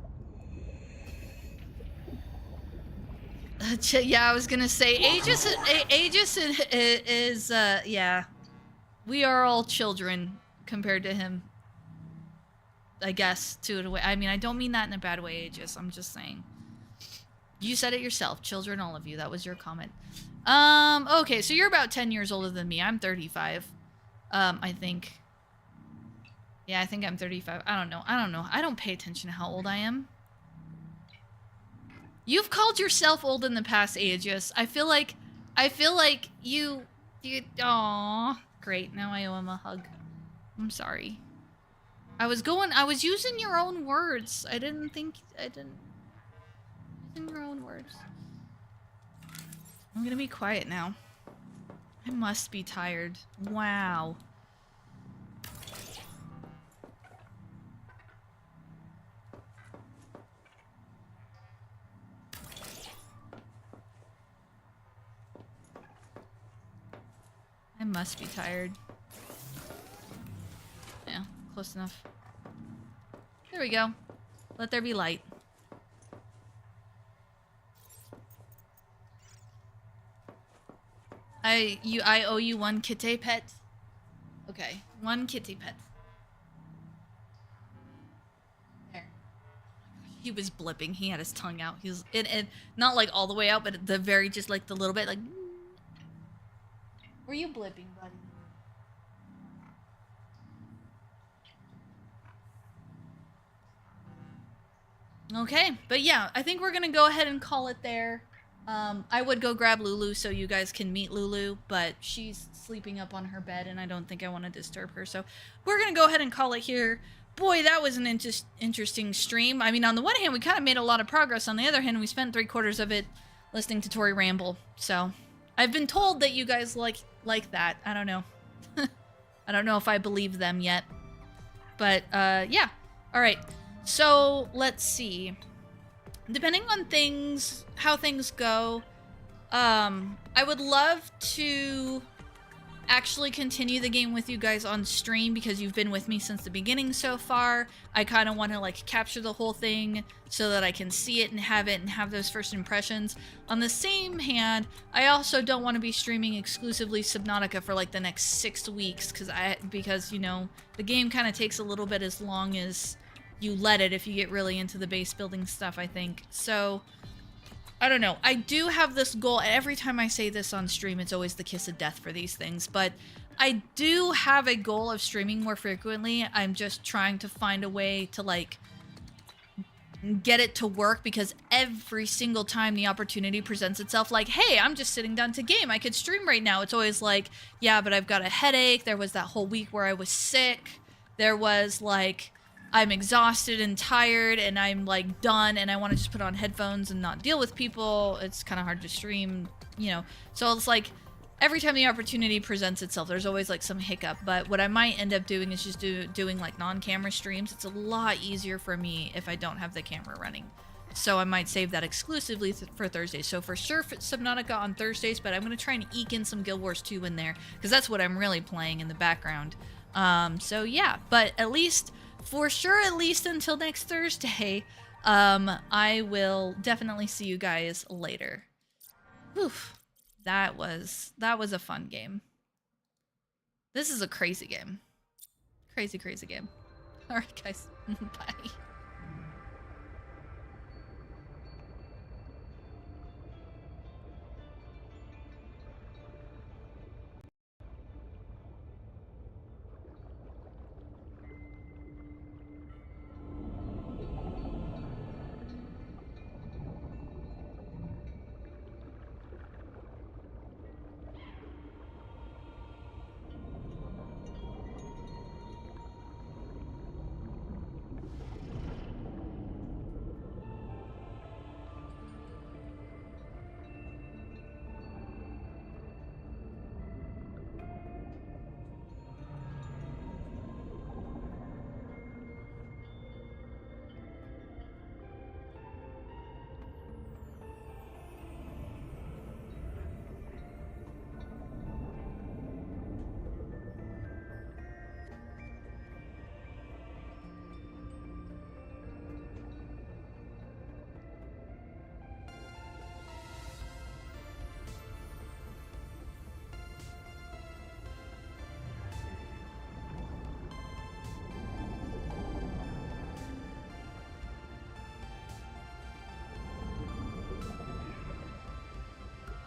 Yeah, I was gonna say, Aegis is, yeah. We are all children compared to him. I guess, to a way. I mean, I don't mean that in a bad way, Aegis. I'm just saying. You said it yourself. Children, all of you. That was your comment. Okay, so you're about 10 years older than me. I'm 35. I think. Yeah, I think I'm 35. I don't know. I don't pay attention to how old I am. You've called yourself old in the past, Aegis. I feel like you aw. Great, now I owe him a hug. I'm sorry. I was using your own words. Using your own words. I'm gonna be quiet now. I must be tired. Wow. I must be tired. Yeah, close enough. There we go. Let there be light. I owe you one kitty pet. Okay, one kitty pet. There. He was blipping. He had his tongue out. He was it not like all the way out, but the very just like the little bit like. Were you blipping, buddy? Okay, but yeah, I think we're gonna go ahead and call it there. I would go grab Lulu so you guys can meet Lulu, but she's sleeping up on her bed and I don't think I want to disturb her. So we're gonna go ahead and call it here. Boy, that was an interesting stream. I mean, on the one hand, we kind of made a lot of progress. On the other hand, we spent 3/4 of it listening to Tori ramble. So I've been told that you guys like that. I don't know. I don't know if I believe them yet. But, yeah. Alright. So, let's see. Depending on how things go, I would love to actually continue the game with you guys on stream because you've been with me since the beginning so far. I kind of want to like capture the whole thing so that I can see it and have those first impressions. On the same hand, I also don't want to be streaming exclusively Subnautica for like the next 6 weeks because you know, the game kind of takes a little bit as long as you let it if you get really into the base building stuff, I think. So I don't know. I do have this goal. Every time I say this on stream, it's always the kiss of death for these things. But I do have a goal of streaming more frequently. I'm just trying to find a way to, like, get it to work because every single time the opportunity presents itself, like, hey, I'm just sitting down to game. I could stream right now. It's always like, yeah, but I've got a headache. There was that whole week where I was sick. There was, like, I'm exhausted and tired and I'm like done and I want to just put on headphones and not deal with people, it's kind of hard to stream, you know. So it's like every time the opportunity presents itself, there's always like some hiccup. But what I might end up doing is just doing like non-camera streams. It's a lot easier for me if I don't have the camera running. So I might save that exclusively for Thursdays. So for sure Subnautica on Thursdays, but I'm going to try and eke in some Guild Wars 2 in there because that's what I'm really playing in the background. So yeah, but at least, for sure, at least until next Thursday, I will definitely see you guys later. Whew. That was a fun game. This is a crazy game. Crazy game. Alright guys, bye.